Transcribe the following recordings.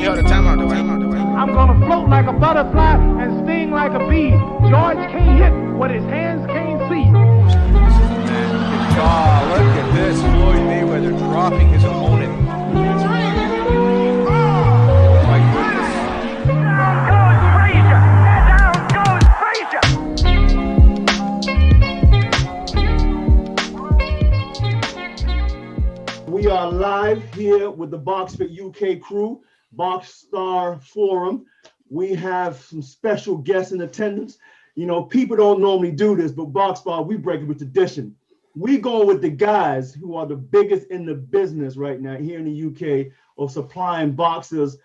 Yo, the time out the way. I'm gonna float like a butterfly and sting like a bee. George can't hit what his hands can't see. Oh, look at this. Floyd Mayweather dropping his opponent. My goodness. We are live here with the Boxfit UK crew, Boxstar Forum. We have some special guests in attendance. You know, people don't normally do this, but Boxstar, we break it with tradition. We going with the guys who are the biggest in the business right now here in the UK of supplying boxers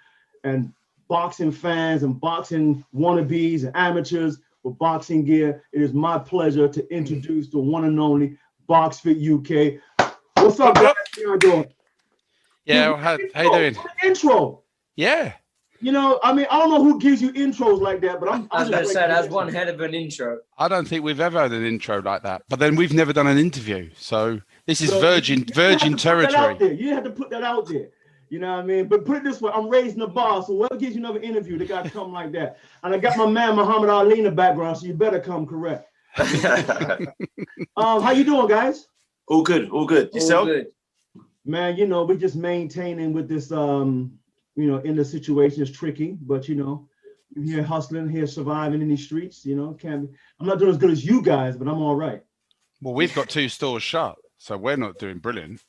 and boxing fans and boxing wannabes and amateurs with boxing gear. It is my pleasure to introduce the one and only Boxfit UK. What's up, guys? How you doing? Yeah, well, how you doing? Intro. Yeah. You know, I mean, I don't know who gives you intros like that, but I was going to say, that's one hell of an intro. I don't think we've ever had an intro like that. But then we've never done an interview. So this is virgin territory. You have to put that out there. You know what I mean? But put it this way, I'm raising the bar, so whoever gives you another interview, they got to come like that. And I got my man Muhammad Ali in the background, so you better come correct. How you doing, guys? All good. Yourself? All good. Man, you know, we're just maintaining with this, you know, in the situation is tricky, but you know, we're here hustling, here surviving in these streets, you know, I'm not doing as good as you guys, but I'm all right. Well, we've got 2 stores shut, so we're not doing brilliant.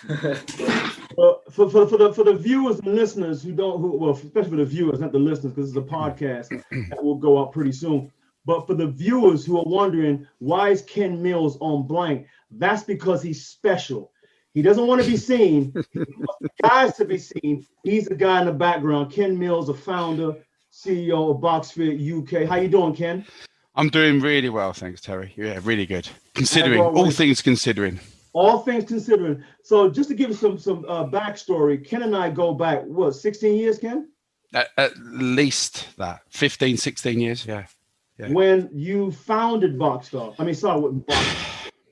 For the viewers and listeners well, especially for the viewers, not the listeners, because it's a podcast that will go up pretty soon. But for the viewers who are wondering, why is Ken Mills on blank? That's because he's special. He doesn't want to be seen. He wants the guys to be seen. He's the guy in the background. Ken Mills, the founder, CEO of Boxfit UK. How you doing, Ken? I'm doing really well, thanks, Terry. Yeah, really good. Considering all things considering. All things considering. So just to give you some backstory, Ken and I go back, what, 16 years, Ken? At least that. 15, 16 years, yeah. When you founded Boxstar. I mean, sorry,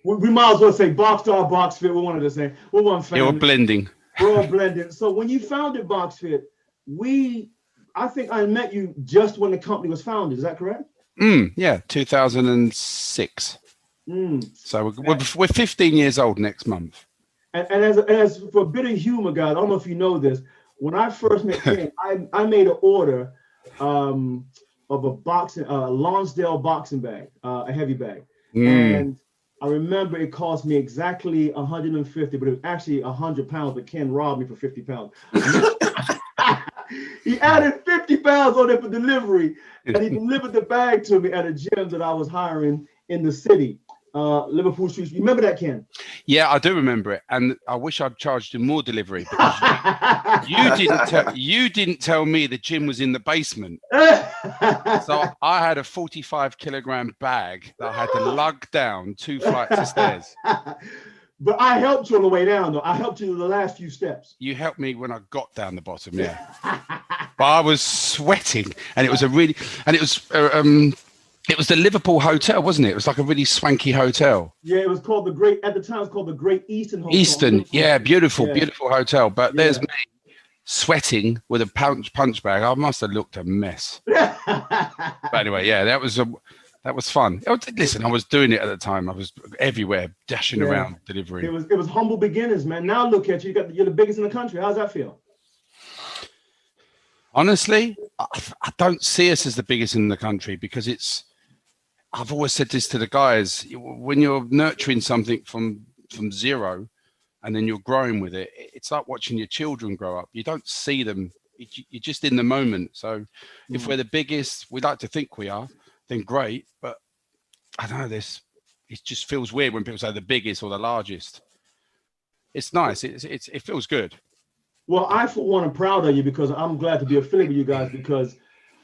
we might as well say Boxstar, Boxfit. We're one of the same. We're one family. We're blending. We're all blended. So when you founded Boxfit, I think I met you just when the company was founded. Is that correct? Yeah, 2006. So we're 15 years old next month. And as for a bit of humor, guys, I don't know if you know this. When I first met Ken, I made an order of a Lonsdale boxing bag, a heavy bag, and I remember it cost me exactly 150, but it was actually 100 pounds, but Ken robbed me for 50 pounds. He added 50 pounds on it for delivery, and he delivered the bag to me at a gym that I was hiring in the city, Liverpool Street. You remember that, Ken? Yeah, I do remember it, and I wish I'd charged him more delivery because you didn't tell me the gym was in the basement. So I had a 45-kilogram bag that I had to lug down 2 flights of stairs. But I helped you on the way down, though. I helped you in the last few steps. You helped me when I got down the bottom, yeah. But I was sweating, and it was it was the Liverpool Hotel, wasn't it? It was like a really swanky hotel. Yeah, it was called the Great Eastern Hotel. Eastern, yeah, beautiful hotel. But there's me sweating with a punch bag. I must have looked a mess. But anyway, yeah, that was fun. Listen, I was doing it at the time. I was everywhere, dashing around, delivering. It was humble beginnings, man. Now look at you. You're the biggest in the country. How's that feel? Honestly, I don't see us as the biggest in the country because I've always said this to the guys, when you're nurturing something from zero and then you're growing with it, it's like watching your children grow up. You don't see them, you're just in the moment. So if we're the biggest, we like to think we are, then great. But I don't know, it just feels weird when people say the biggest or the largest. It's nice, it feels good. Well, I, for one, am proud of you because I'm glad to be affiliated with you guys because,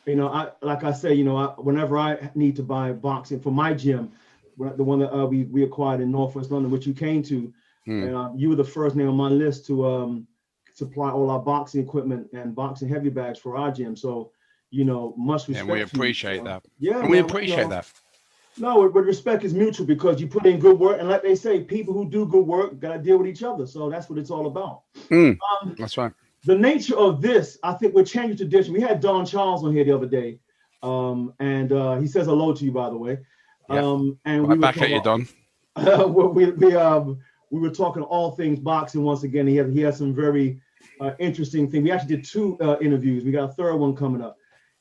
you know, like I say, you know, whenever I need to buy boxing for my gym, the one that we acquired in Northwest London, which you came to, and you were the first name on my list to supply all our boxing equipment and boxing heavy bags for our gym. So, you know, much respect. And we appreciate that. Yeah, and we appreciate that. No, but respect is mutual because you put in good work, and like they say, people who do good work got to deal with each other. So that's what it's all about. That's right. the nature of this, I think we're changing tradition. We had Don Charles on here the other day, and he says hello to you, by the way. Yeah. And Right back at you, Don. We were talking all things boxing once again. He had some very interesting things. We actually did 2 interviews. We got a third one coming up,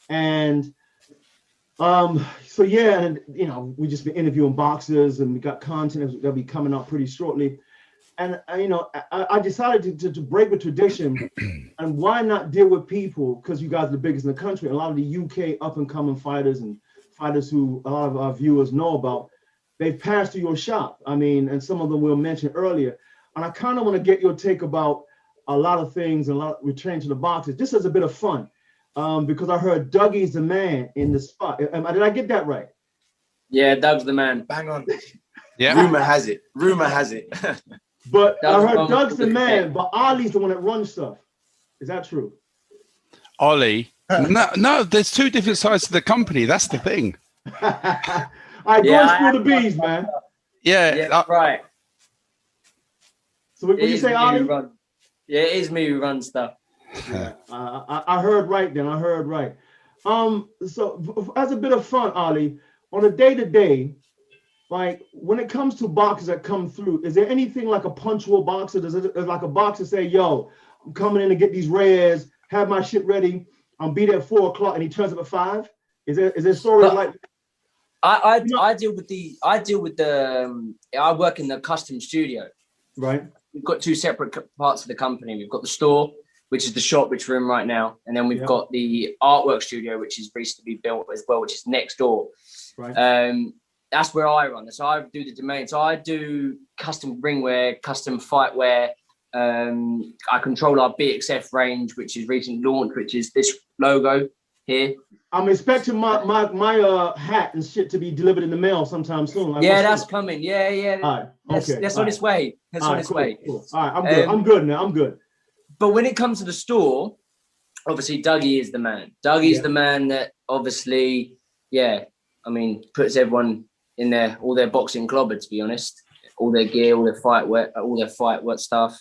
and so yeah, and you know, we just been interviewing boxers, and we got content that'll be coming out pretty shortly. And you know, I decided to break with tradition, and why not deal with people, because you guys are the biggest in the country. A lot of the UK up and coming fighters and fighters who a lot of our viewers know about, they've passed through your shop. I mean, and some of them we'll mention earlier. And I kind of want to get your take about a lot of things and returning to the boxes, just as a bit of fun, because I heard Dougie's the man in the spot. Did I get that right? Yeah, Doug's the man. Bang on. Yeah. Rumor has it. But Doug's I heard one Doug's the with the man, pick. but Ali's the one that runs stuff. Is that true? Ollie. No, there's 2 different sides to the company. That's the thing. All right, go and spill the beans, man. Yeah. Right. So what you say, Ali? Yeah, it is me who runs stuff. Yeah, I heard right then. I heard right. So as a bit of fun, Ali, on a day-to-day, like when it comes to boxers that come through, is there anything like a punctual boxer? Does it like a boxer say, "Yo, I'm coming in to get these rares, have my shit ready, I'll be there at 4 o'clock," and he turns up at 5? Is there stories like? I deal with the I work in the custom studio. Right. We've got 2 separate parts of the company. We've got the store, which is the shop which we're in right now, and then we've got the artwork studio, which is recently built as well, which is next door. Right. That's where I run. So I do the domain. So I do custom ringwear, custom fightwear. I control our BXF range, which is recently launched, which is this logo here. I'm expecting my hat and shit to be delivered in the mail sometime soon. Like, yeah, that's coming. Yeah. All right. Okay. That's on its way. That's on its way. Cool. All right. I'm good. I'm good now. I'm good. But when it comes to the store, obviously Dougie is the man. Dougie's the man that obviously, puts everyone in all their boxing clobber, to be honest. All their gear, all their fight work stuff.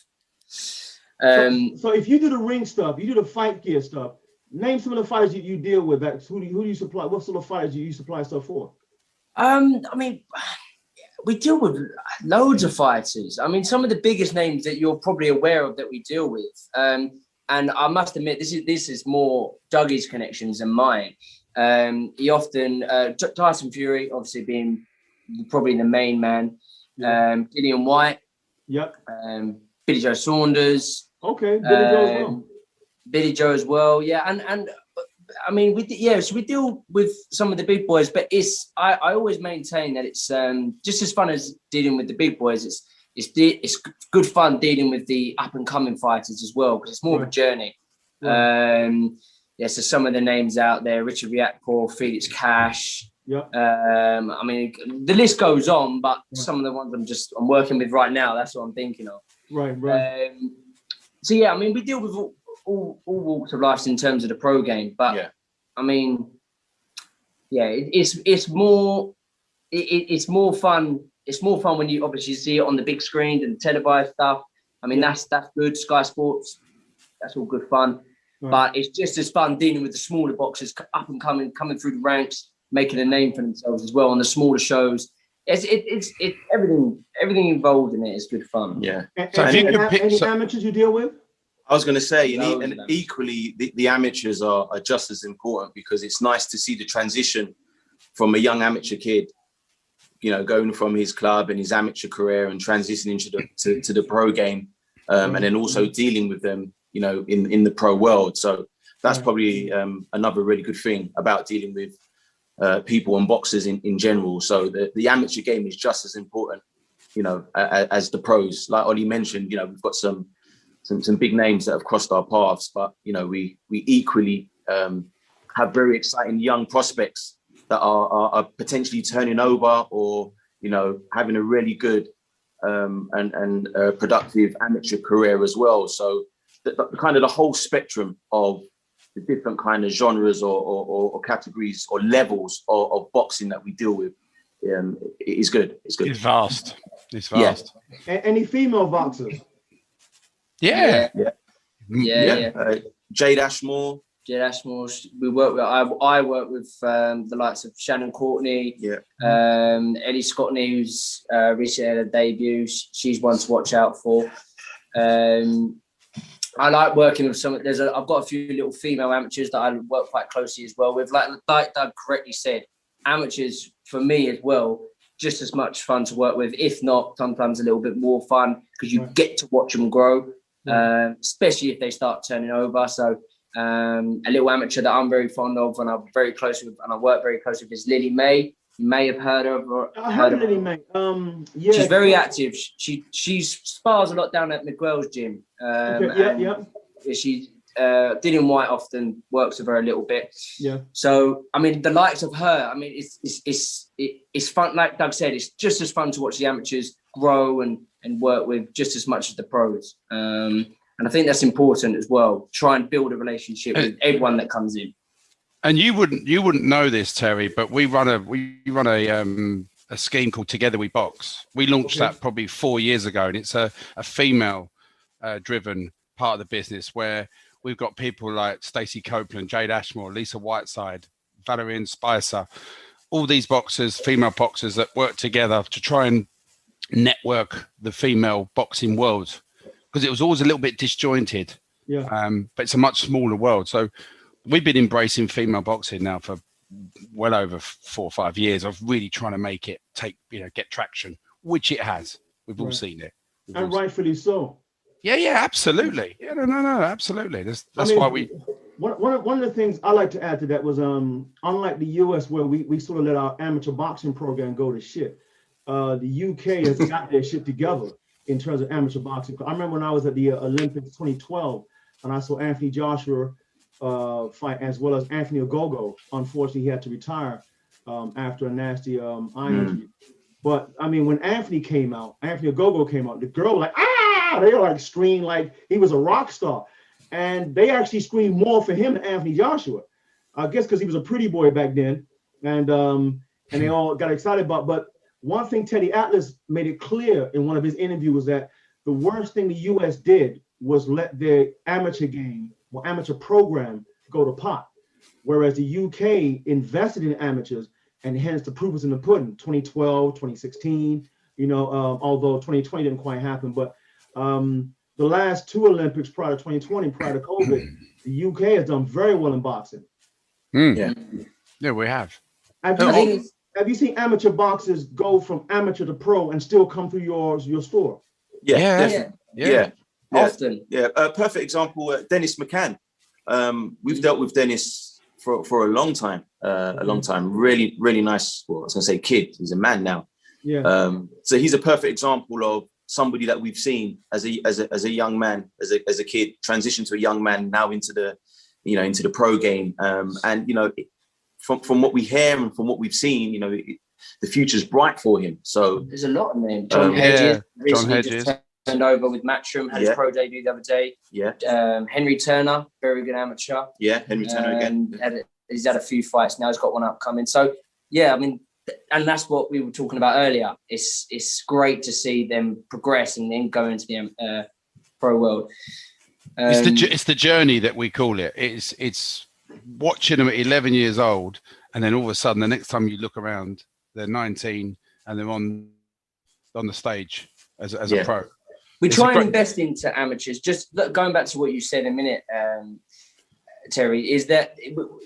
So if you do the ring stuff, you do the fight gear stuff, name some of the fighters you deal with. Who do you supply? What sort of fighters do you supply stuff for? We deal with loads of fighters. I mean, some of the biggest names that you're probably aware of that we deal with. And I must admit, this is more Dougie's connections than mine. He often Tyson Fury, obviously being probably the main man. Gideon White. Yep. Billy Joe Saunders. Okay, Billy Joe as well. Billy Joe as well. Yeah, and I mean, so we deal with some of the big boys, but I always maintain that it's just as fun as dealing with the big boys. It's good fun dealing with the up and coming fighters as well, because it's more of a journey. Right. So some of the names out there: Richard Riakporhe, Felix Cash. Yep. I mean, the list goes on, but some of the ones I'm working with right now, that's what I'm thinking of. Right. So yeah, I mean, we deal with all walks of life in terms of the pro game, but I mean, it's more fun. It's more fun when you obviously see it on the big screen and televised stuff. I mean, that's good. Sky Sports, that's all good fun. Right. But it's just as fun dealing with the smaller boxers up and coming through the ranks, making a name for themselves as well on the smaller shows. It's everything involved in it is good fun. Yeah. So any amateurs you deal with? I was going to say, and equally, the amateurs are just as important, because it's nice to see the transition from a young amateur kid, going from his club and his amateur career and transitioning to the pro game, and then also dealing with them, in the pro world. So that's probably another really good thing about dealing with people and boxers in general. So the amateur game is just as important, as the pros. Like Ollie mentioned, we've got some big names that have crossed our paths, but we equally have very exciting young prospects that are potentially turning over, or having a really good and productive amateur career as well. So the kind of the whole spectrum of the different kind of genres or categories or levels of boxing that we deal with is good. It's good. It's vast. It's vast. Yeah. Any female boxers? Yeah. Jade Ashmore. Jade Ashmore. We work with. I work with the likes of Shannon Courtney. Ellie Scottney, who's recently had a debut. She's one to watch out for. I like working with some. I've got a few little female amateurs that I work quite closely as well with. Like Doug correctly said, amateurs for me as well, just as much fun to work with, if not sometimes a little bit more fun, because you get to watch them grow, especially if they start turning over. So a little amateur that I'm very fond of and I'm very close with, and I work very closely with, is Lily May. You may have heard of her. I heard of Lily May. She's very active. She spars a lot down at Miguel's gym. She Dylan White often works with her a little bit. Yeah. So I mean, the likes of her. I mean, it's fun. Like Doug said, it's just as fun to watch the amateurs grow and work with just as much as the pros. And I think that's important as well. Try and build a relationship with everyone that comes in. And you wouldn't know this, Terry, but we run a scheme called Together We Box. We launched that probably 4 years ago, and it's a female driven part of the business where we've got people like Stacey Copeland, Jade Ashmore, Lisa Whiteside, Valerian Spicer, all these boxers, female boxers that work together to try and network the female boxing world, because it was always a little bit disjointed. But it's a much smaller world. So we've been embracing female boxing now for well over 4 or 5 years of really trying to make it get traction, which it has. We've all seen it. And rightfully so. Yeah, absolutely. Yeah, no, absolutely. That's why we. One of the things I like to add to that was, unlike the US where we sort of let our amateur boxing program go to shit, the UK has got their shit together in terms of amateur boxing. I remember when I was at the Olympics 2012 and I saw Anthony Joshua fight, as well as Anthony Ogogo. Unfortunately, he had to retire after a nasty eye injury. But I mean, when Anthony Ogogo came out, the girl was like, they were like screamed like he was a rock star. And they actually screamed more for him than Anthony Joshua. I guess because he was a pretty boy back then. And they all got excited about. But one thing Teddy Atlas made it clear in one of his interviews was that the worst thing the US did was let their amateur program go to pot, whereas the UK invested in amateurs, and hence the proof was in the pudding. 2012, 2016, although 2020 didn't quite happen, but the last 2 Olympics prior to 2020, prior to COVID, the UK has done very well in boxing. Yeah, we have. Have you seen amateur boxers go from amateur to pro and still come through your store? Yeah. Often. A perfect example, Dennis McCann. We've dealt with Dennis for a long time. Really, really nice. Well, I was going to say kid. He's a man now. So he's a perfect example of somebody that we've seen as a young man, as a kid, transition to a young man, now into the pro game. From what we hear and from what we've seen, the future's bright for him. So there's a lot of names. John Hedges. John Hedges. Turned over with Matchroom, had his pro debut the other day. Henry Turner, very good amateur. Henry Turner again. He's had a few fights now. He's got one upcoming. So I mean, and that's what we were talking about earlier. It's great to see them progress and then go into the pro world. It's the journey that we call it. It's watching them at 11 years old, and then all of a sudden, the next time you look around, they're 19 and they're on the stage as a pro. We try and invest into amateurs. Just going back to what you said a minute, Terry, is that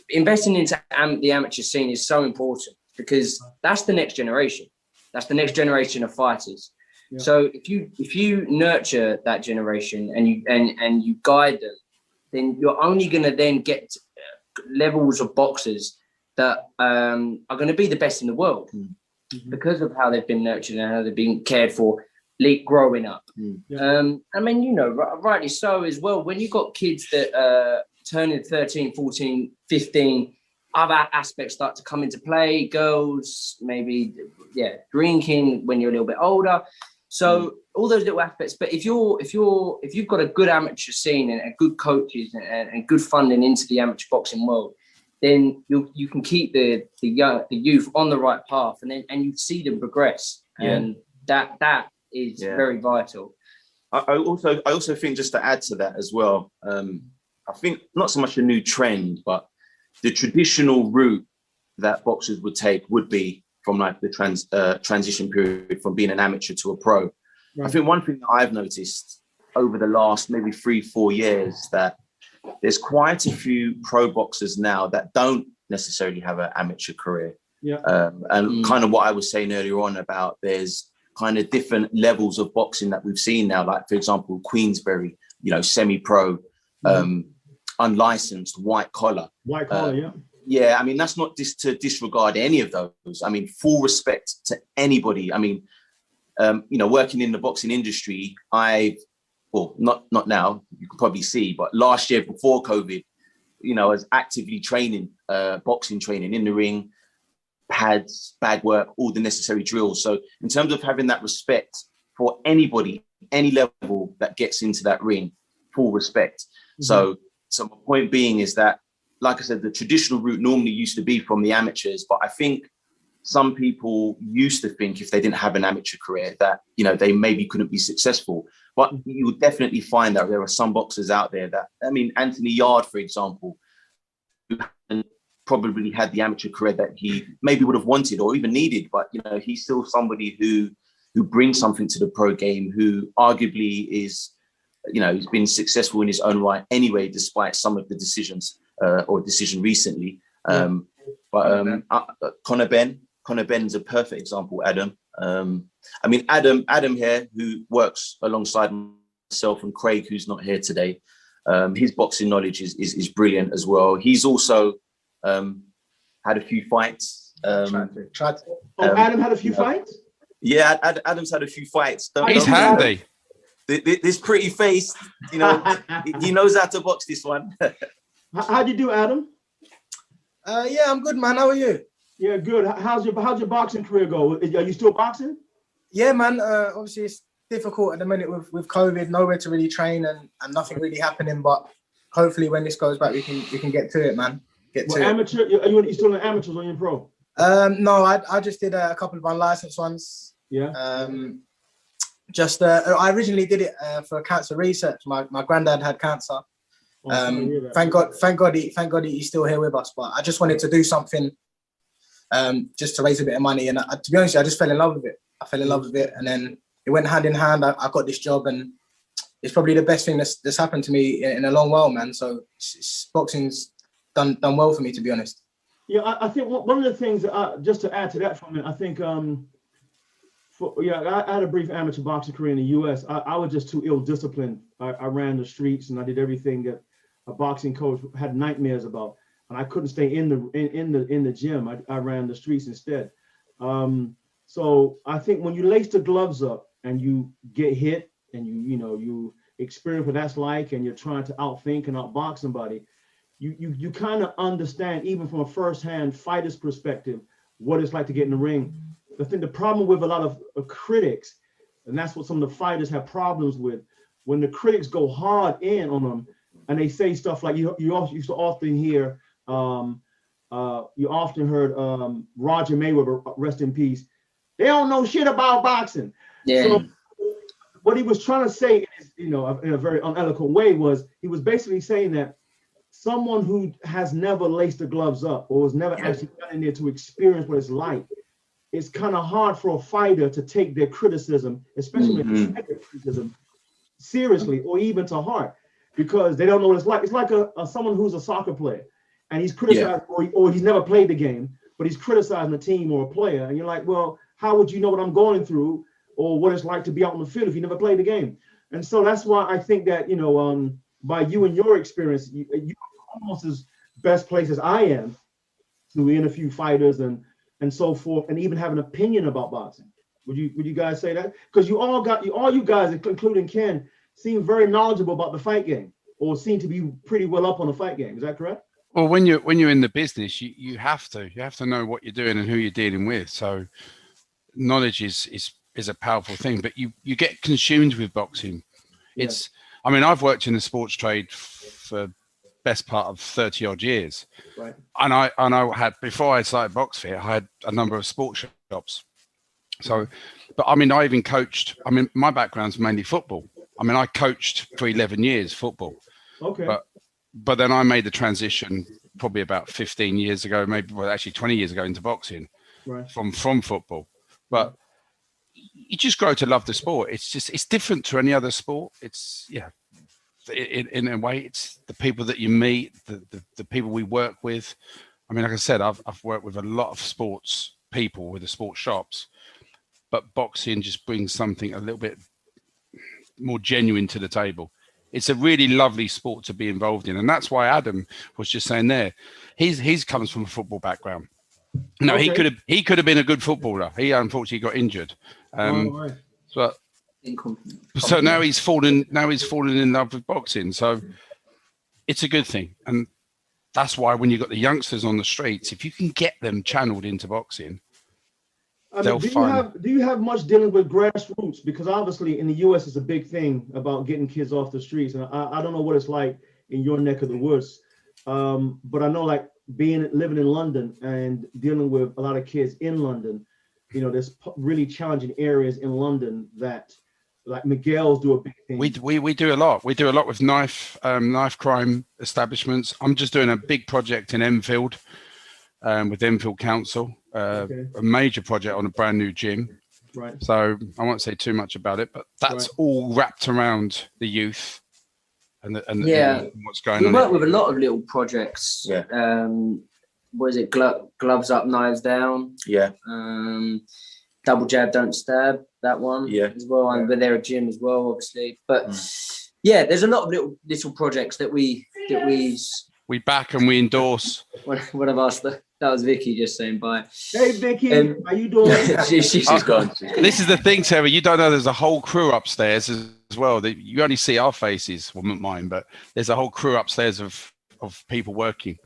investing into the amateur scene is so important, because that's the next generation. That's the next generation of fighters. So if you nurture that generation and you guide them, then you're only going to then get levels of boxers that are going to be the best in the world because of how they've been nurtured and how they've been cared for growing up. I mean, rightly so as well. When you've got kids that turning 13, 14, 15, other aspects start to come into play. Girls, maybe, drinking when you're a little bit older. So all those little aspects. But if you've got a good amateur scene and good coaches and good funding into the amateur boxing world, then you can keep the youth on the right path, and you see them progress. And that is very vital. I also think, just to add to that as well, I think not so much a new trend, but the traditional route that boxers would take would be from like the transition period from being an amateur to a pro. Right. I think one thing that I've noticed over the last maybe 3-4 years, that there's quite a few pro boxers now that don't necessarily have an amateur career. Yeah. Kind of what I was saying earlier on about there's kind of different levels of boxing that we've seen now, like, for example, Queensberry, semi-pro, unlicensed, white collar. White collar, yeah. Yeah, I mean, that's not just to disregard any of those. I mean, full respect to anybody. I mean, working in the boxing industry, not now, you can probably see, but last year before COVID, I was actively training, boxing training in the ring, pads, bag work, all the necessary drills. So in terms of having that respect for anybody, any level that gets into that ring, full respect. Mm-hmm. So my point being is that, like I said, the traditional route normally used to be from the amateurs, but I think some people used to think if they didn't have an amateur career that, they maybe couldn't be successful. But you would definitely find that there are some boxers out there that, I mean, Anthony Yard, for example, who probably had the amateur career that he maybe would have wanted or even needed, but, he's still somebody who brings something to the pro game, who arguably is, he's been successful in his own right anyway, despite some of the decisions or decision recently. Conor Ben's a perfect example, Adam. I mean, Adam here, who works alongside myself and Craig, who's not here today, his boxing knowledge is brilliant as well. He's also had a few fights. Adam had a few fights? Yeah, Adam's had a few fights. He's handy. This pretty face, he knows how to box this one. How'd you do, Adam? Yeah, I'm good, man. How are you? Yeah, good. How's your boxing career go? Are you still boxing? Yeah, man. Obviously, it's difficult at the minute with COVID, nowhere to really train and nothing really happening. But hopefully, when this goes back, we can get to it, man. Amateur? Are you still in amateurs or in pro? No, I just did a couple of unlicensed ones. Yeah. I originally did it for cancer research. My granddad had cancer. Thank God he's still here with us. But I just wanted to do something just to raise a bit of money. And to be honest, I just fell in love with it. I fell in love with it, and then it went hand in hand. I got this job, and it's probably the best thing that's happened to me in a long while, man. So boxing's done well for me, to be honest. Yeah, I think one of the things, just to add to that for a minute, I think, I had a brief amateur boxing career in the U.S. I was just too ill-disciplined. I ran the streets and I did everything that a boxing coach had nightmares about, and I couldn't stay in the gym. I ran the streets instead. So I think when you lace the gloves up and you get hit and you experience what that's like, and you're trying to outthink and outbox somebody, you kind of understand, even from a first-hand fighter's perspective, what it's like to get in the ring. I think the problem with a lot of critics, and that's what some of the fighters have problems with, when the critics go hard in on them and they say stuff like, you used to often hear, you often heard Roger Mayweather, rest in peace, they don't know shit about boxing. Yeah. So what he was trying to say, in a very uneloquent way, was he was basically saying that someone who has never laced the gloves up or has never actually got in there to experience what it's like, it's kind of hard for a fighter to take their criticism, especially criticism, seriously or even to heart, because they don't know what it's like. It's like someone who's a soccer player and he's criticized, or he's never played the game, but he's criticizing a team or a player, and you're like, well, how would you know what I'm going through or what it's like to be out in the field if you never played the game? And so that's why I think that, by you and your experience, you're almost as best placed as I am to interview fighters and so forth, and even have an opinion about boxing. Would you guys say that? Because all you guys, including Ken, seem very knowledgeable about the fight game, or seem to be pretty well up on the fight game. Is that correct? Well, when you're in the business, you have to know what you're doing and who you're dealing with. So knowledge is a powerful thing, but you get consumed with boxing. It's, I mean, I've worked in the sports trade for best part of 30 odd years. Right. And I had, before I started Boxfit, I had a number of sports shops. So, but I mean, I even coached, I mean, my background's mainly football. I mean, I coached for 11 years football. Okay. But then I made the transition probably about 15 years ago, maybe actually 20 years ago into boxing from football. But you just grow to love the sport. It's different to any other sport. It's in a way, it's the people that you meet, the people we work with. I mean, like I said, I've worked with a lot of sports people with the sports shops, but boxing just brings something a little bit more genuine to the table. It's a really lovely sport to be involved in, and that's why Adam was just saying there. He's comes from a football background. No, Okay. he could have been a good footballer. He unfortunately got injured. So now he's fallen in love with boxing. So it's a good thing, and that's why when you've got the youngsters on the streets, if you can get them channeled into boxing, do you have much dealing with grassroots? Because obviously in the U.S. it's a big thing about getting kids off the streets, and I don't know what it's like in your neck of the woods, but I know like living in London and dealing with a lot of kids in London, you know, there's really challenging areas in London that like Miguel's do a big thing. We do a lot. We do a lot with knife crime establishments. I'm just doing a big project in Enfield with Enfield Council, a major project on a brand new gym. Right. So I won't say too much about it, but that's all wrapped around the youth and what's going on. We work with a lot of little projects. Yeah. What is it? Gloves up, knives down. Yeah. Double jab, don't stab. That one. Yeah. As well, and we're there at gym as well, obviously. But yeah, there's a lot of little projects that we back and we endorse. One of us that was Vicky just saying bye. Hey Vicky, how you doing? she's gone. This is the thing, Terry. You don't know there's a whole crew upstairs as well. You only see our faces, well, not mine, but there's a whole crew upstairs of people working.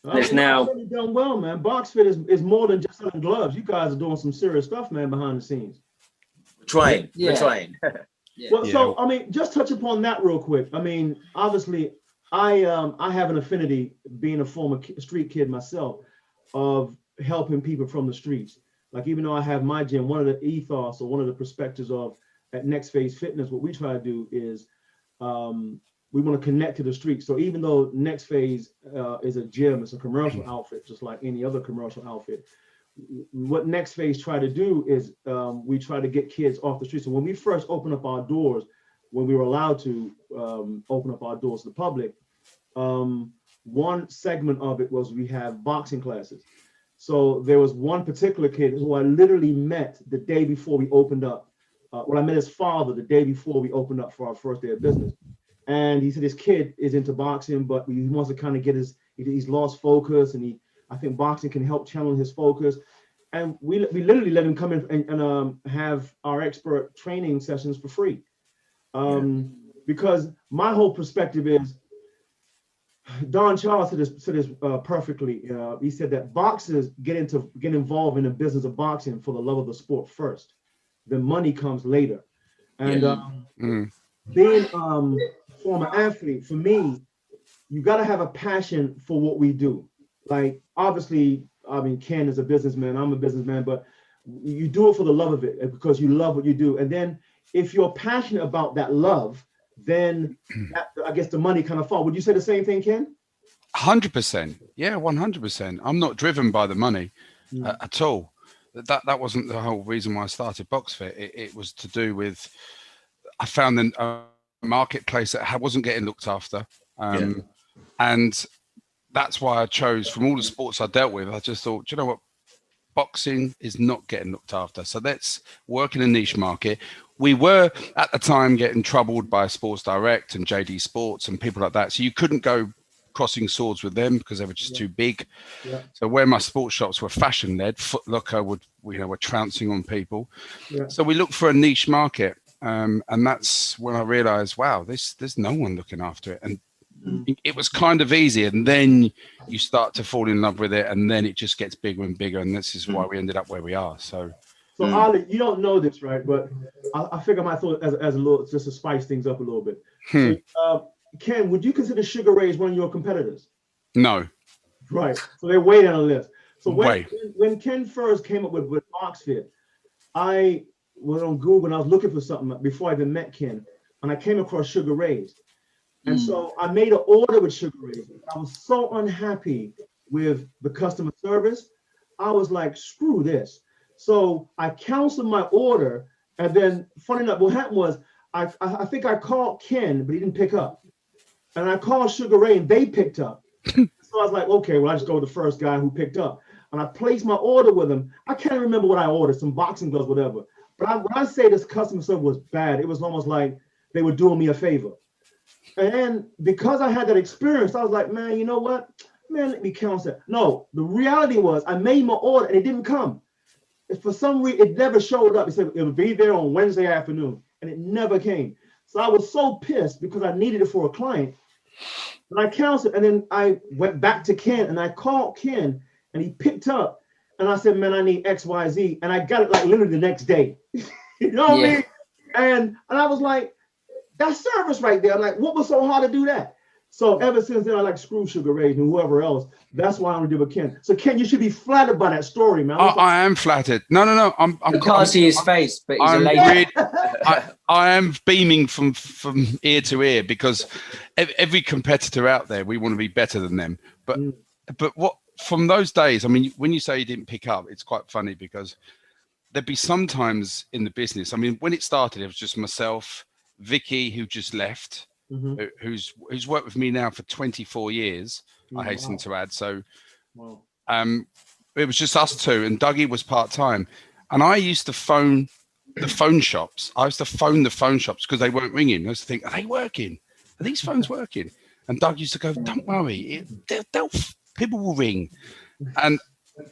There's now really done well, man. Boxfit is more than just selling gloves. You guys are doing some serious stuff, man, behind the scenes. We're trying. Well, so I mean, just touch upon that real quick. I mean, obviously, I have an affinity, being a former street kid myself, of helping people from the streets. Like, even though I have my gym, one of the ethos or one of the perspectives of at Next Phase Fitness, what we try to do is we want to connect to the streets. So even though Next Phase is a gym, it's a commercial outfit, just like any other commercial outfit. What Next Phase try to do is we try to get kids off the streets. So when we first opened up our doors, when we were allowed to open up our doors to the public, one segment of it was we have boxing classes. So there was one particular kid who I literally met the day before we opened up. I met his father the day before we opened up for our first day of business. And he said his kid is into boxing, but he wants to kind of get he's lost focus, and I think boxing can help channel his focus. And we literally let him come in and have our expert training sessions for free. Because my whole perspective is, Don Charles said this perfectly. He said that boxers get involved in the business of boxing for the love of the sport first. The money comes later. And being former athlete, for me, you got to have a passion for what we do. Like, obviously, I mean, Ken is a businessman, I'm a businessman, but you do it for the love of it because you love what you do. And then if you're passionate about that love, then I guess the money kind of falls. Would you say the same thing, Ken? 100%. Yeah, 100%. I'm not driven by the money at all. That wasn't the whole reason why I started Boxfit. It was to do with, I found a marketplace that wasn't getting looked after. And that's why I chose, from all the sports I dealt with, I just thought, do you know what? Boxing is not getting looked after. So let's work in a niche market. We were at the time getting troubled by Sports Direct and JD Sports and people like that. So you couldn't go crossing swords with them because they were just too big. Yeah. So where my sports shops were fashion led, Foot Locker were trouncing on people. Yeah. So we looked for a niche market. And that's when I realized, wow, there's no one looking after it. And it was kind of easy, and then you start to fall in love with it, and then it just gets bigger and bigger, and this is why we ended up where we are. So Ali, you don't know this, right? But I figure I might throw it as a little, just to spice things up a little bit. So, Ken, would you consider Sugar Ray's one of your competitors? No. Right. So they're way down the list. So when Ken first came up with Boxfit, I went on Google and I was looking for something before I even met Ken. and I came across Sugar Ray's. And so I made an order with Sugar Ray's. I was so unhappy with the customer service. I was like, screw this. So I canceled my order. And then, funny enough, what happened was I think I called Ken, but he didn't pick up. And I called Sugar Ray, and they picked up. So I was like, okay, well, I just go with the first guy who picked up. And I placed my order with him. I can't remember what I ordered, some boxing gloves, whatever. But when I say this customer service was bad, it was almost like they were doing me a favor. And because I had that experience, I was like, man, you know what? Man, let me cancel it. No, the reality was I made my order and it didn't come. For some reason, it never showed up. It said it would be there on Wednesday afternoon, and it never came. So I was so pissed because I needed it for a client. And I canceled, and then I went back to Ken, and I called Ken, and he picked up, and I said, man, I need X, Y, Z. And I got it like literally the next day. You know what I mean? And I was like, that's service right there. I'm like, what was so hard to do that? So ever since then, I like screw Sugar Ray and whoever else. That's why I'm gonna do with Ken. So Ken, you should be flattered by that story, man. I am flattered. No. You can't see his face, but he's a lady. I am beaming from ear to ear because every competitor out there, we want to be better than them. But what from those days? I mean, when you say you didn't pick up, it's quite funny because there'd be sometimes in the business. I mean, when it started, it was just myself, Vicky, who just left. Who's worked with me now for 24 years, I hasten to add. So it was just us two, and Dougie was part-time. And I used to phone the phone shops. I used to phone the phone shops because they weren't ringing. I used to think, are they working? Are these phones working? And Doug used to go, don't worry, people will ring. And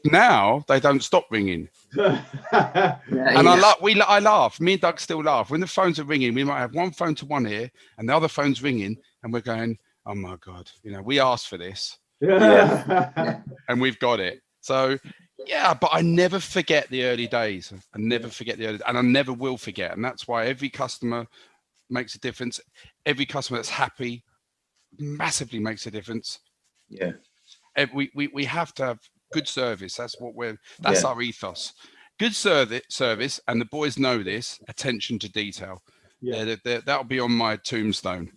now they don't stop ringing. And I laugh. Me and Doug still laugh when the phones are ringing. We might have one phone to one ear and the other phone's ringing, and we're going, "Oh my god!" We asked for this, and we've got it. So, but I never forget the early days. I never forget and I never will forget. And that's why every customer makes a difference. Every customer that's happy massively makes a difference. Yeah, we have to have good service. That's our ethos. Good service, and the boys know this. Attention to detail. That'll be on my tombstone.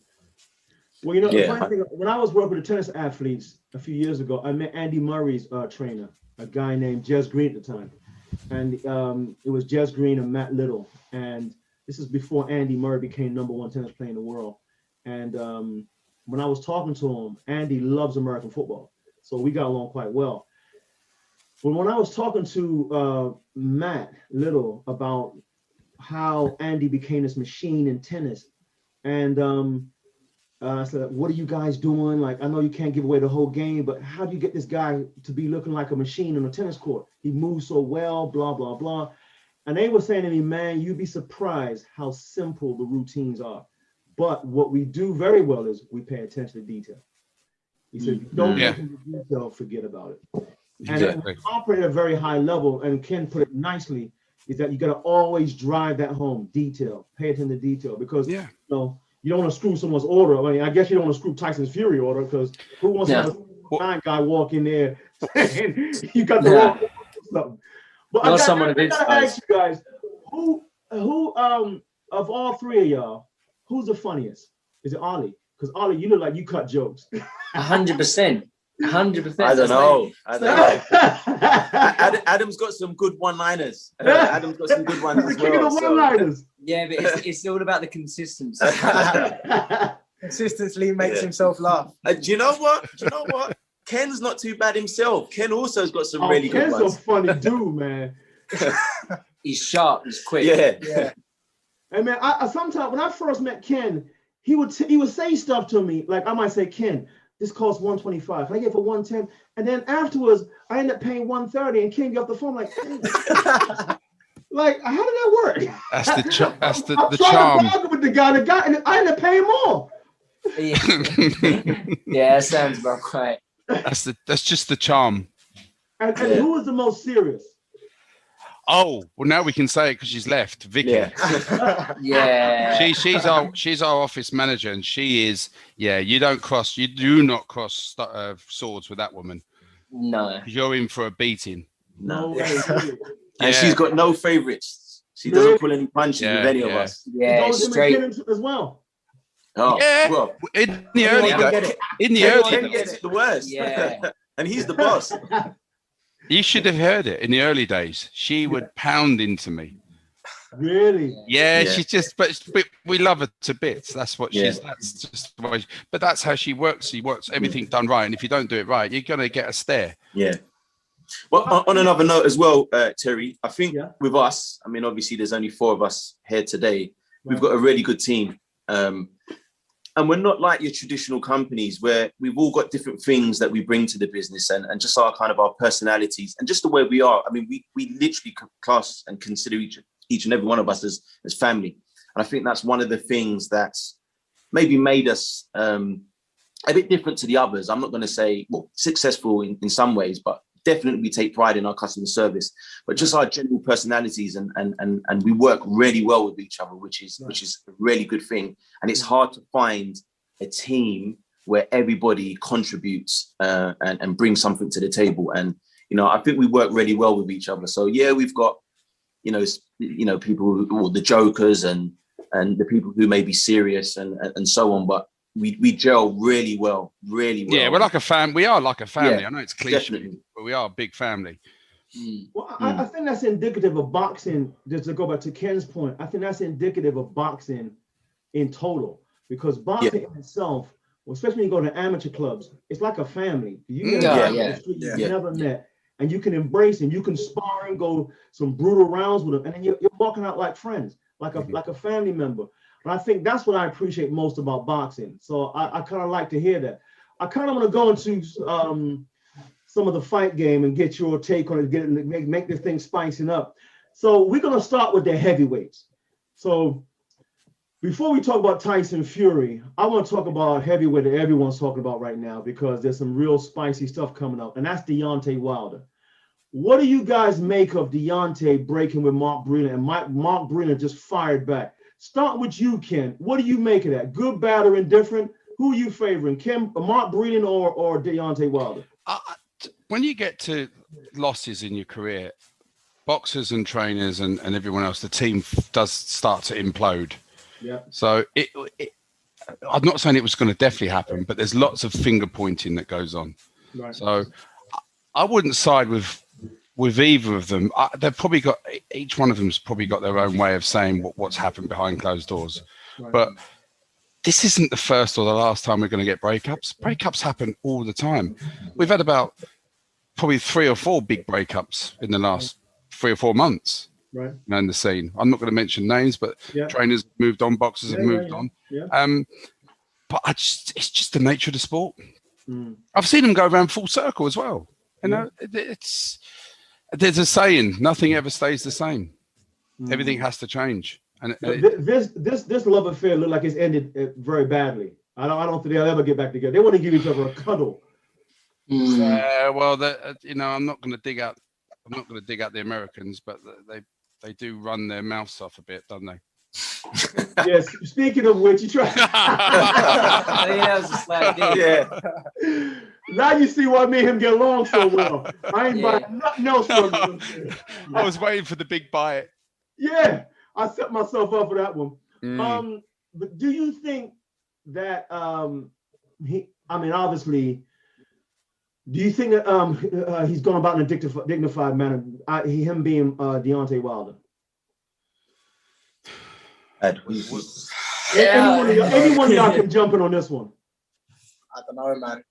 Well, the funny thing, when I was working with the tennis athletes a few years ago, I met Andy Murray's trainer, a guy named Jez Green at the time, and it was Jez Green and Matt Little, and this is before Andy Murray became #1 tennis player in the world. And when I was talking to him, Andy loves American football, so we got along quite well. But when I was talking to Matt Little about how Andy became this machine in tennis, and I said, what are you guys doing? Like, I know you can't give away the whole game, but how do you get this guy to be looking like a machine on a tennis court? He moves so well, blah, blah, blah. And they were saying to me, man, you'd be surprised how simple the routines are. But what we do very well is we pay attention to detail. He said, don't get into detail, forget about it. And we operate at a very high level, and Ken put it nicely, is that you got to always drive that home, detail, pay attention to detail, because you don't want to screw someone's order. I mean, I guess you don't want to screw Tyson's Fury order, because who wants to have a guy walk in there and you got the wrong something. But I gotta ask you guys, who of all three of y'all, who's the funniest? Is it Ollie? Because Ollie, you look like you cut jokes. 100%. 100%. I don't know. Adam's got some good one-liners. Adam's got some good ones as well. Yeah, but it's all about the consistency. Consistency makes himself laugh. Do you know what? Ken's not too bad himself. Ken also has got some really good ones. Ken's a funny dude, man. He's sharp. He's quick. Yeah. And man, I sometimes when I first met Ken, he would say stuff to me like I might say, Ken, this costs $125. Can I get it for $110? And then afterwards, I end up paying $130, and Ken get off the phone like, like, how did that work? That's the charm. I'm trying to with the guy, and I end up paying more. Yeah, that sounds about right. That's just the charm. And who is the most serious? Oh, well, now we can say it because she's left. Vicky. Yeah. She's our office manager, and she is. Yeah, you do not cross swords with that woman. No. You're in for a beating. No. And she's got no favorites. She doesn't pull any punches with any of us. Yeah, straight as well. Oh, Yeah, well, in the early days. In the early Ken days. gets it the worst. Yeah. And he's the boss. You should have heard it in the early days. She would pound into me. Really? Yeah, Yeah. she's just, but we love her to bits. That's what Yeah. that's just the way, but that's how she works. She works everything done right. And if you don't do it right, you're going to get a stare. Yeah. Well, on another note as well, Terry, I think Yeah. with us, I mean, obviously there's only 4 of us here today. We've got a really good team. And we're not like your traditional companies where we've all got different things that we bring to the business and just our kind of our personalities and just the way we are. I mean, we literally class and consider each and every one of us as family. And I think that's one of the things that's maybe made us a bit different to the others. I'm not going to say, well, successful in some ways, but definitely we take pride in our customer service, but just our general personalities and we work really well with each other, which is a really good thing. And it's hard to find a team where everybody contributes and brings something to the table. And, you know, I think we work really well with each other. So yeah, we've got, you know, people or the jokers and the people who may be serious and so on, but we gel really well. Yeah, we're like a fam. We are like a family. Yeah, I know it's cliche, definitely. but we are a big family. Well, I think that's indicative of boxing. Just to go back to Ken's point, I think that's indicative of boxing in total, because boxing in itself, well, especially when you go to amateur clubs, it's like a family. You you've never met, and you can embrace and you can spar and go some brutal rounds with them, and then you're walking out like friends, like a family member. And I think that's what I appreciate most about boxing. So I kind of like to hear that. I kind of want to go into some of the fight game and get your take on it, make this thing spicing up. So we're going to start with the heavyweights. So before we talk about Tyson Fury, I want to talk about heavyweight that everyone's talking about right now, because there's some real spicy stuff coming up, and that's Deontay Wilder. What do you guys make of Deontay breaking with Mark Breland, and Mark Breland just fired back? Start with you, Ken. What do you make of that? Good, bad, or indifferent? Who are you favoring, Mark Breland or Deontay Wilder? When you get to losses in your career, boxers and trainers and everyone else, the team does start to implode. Yeah. So I'm not saying it was going to definitely happen, but there's lots of finger pointing that goes on. Right. So I wouldn't side with either of them. They've probably got, each one of them's probably got their own way of saying what's happened behind closed doors. Right. But this isn't the first or the last time we're going to get breakups. Breakups happen all the time. We've had about probably 3 or 4 big breakups in the last 3 or 4 months. Right. In the scene. I'm not going to mention names, but trainers have moved on, boxers have moved on. Yeah. But it's just the nature of the sport. I've seen them go around full circle as well. You know, there's a saying, nothing ever stays the same. Everything has to change. And this love affair look like it's ended very badly. I don't think they'll ever get back together. They want to give each other a cuddle. Well, you know, I'm not going to dig out the Americans, but they do run their mouths off a bit, don't they? Yes. Speaking of which, you try. Yeah. Now you see why me and him get along so well. I ain't buying nothing else from him. I was waiting for the big bite. Yeah, I set myself up for that one. But do you think that obviously, do you think that he's gone about in a dignified manner? Him being Deontay Wilder. Anyone of y'all can jump in on this one. I don't know, man.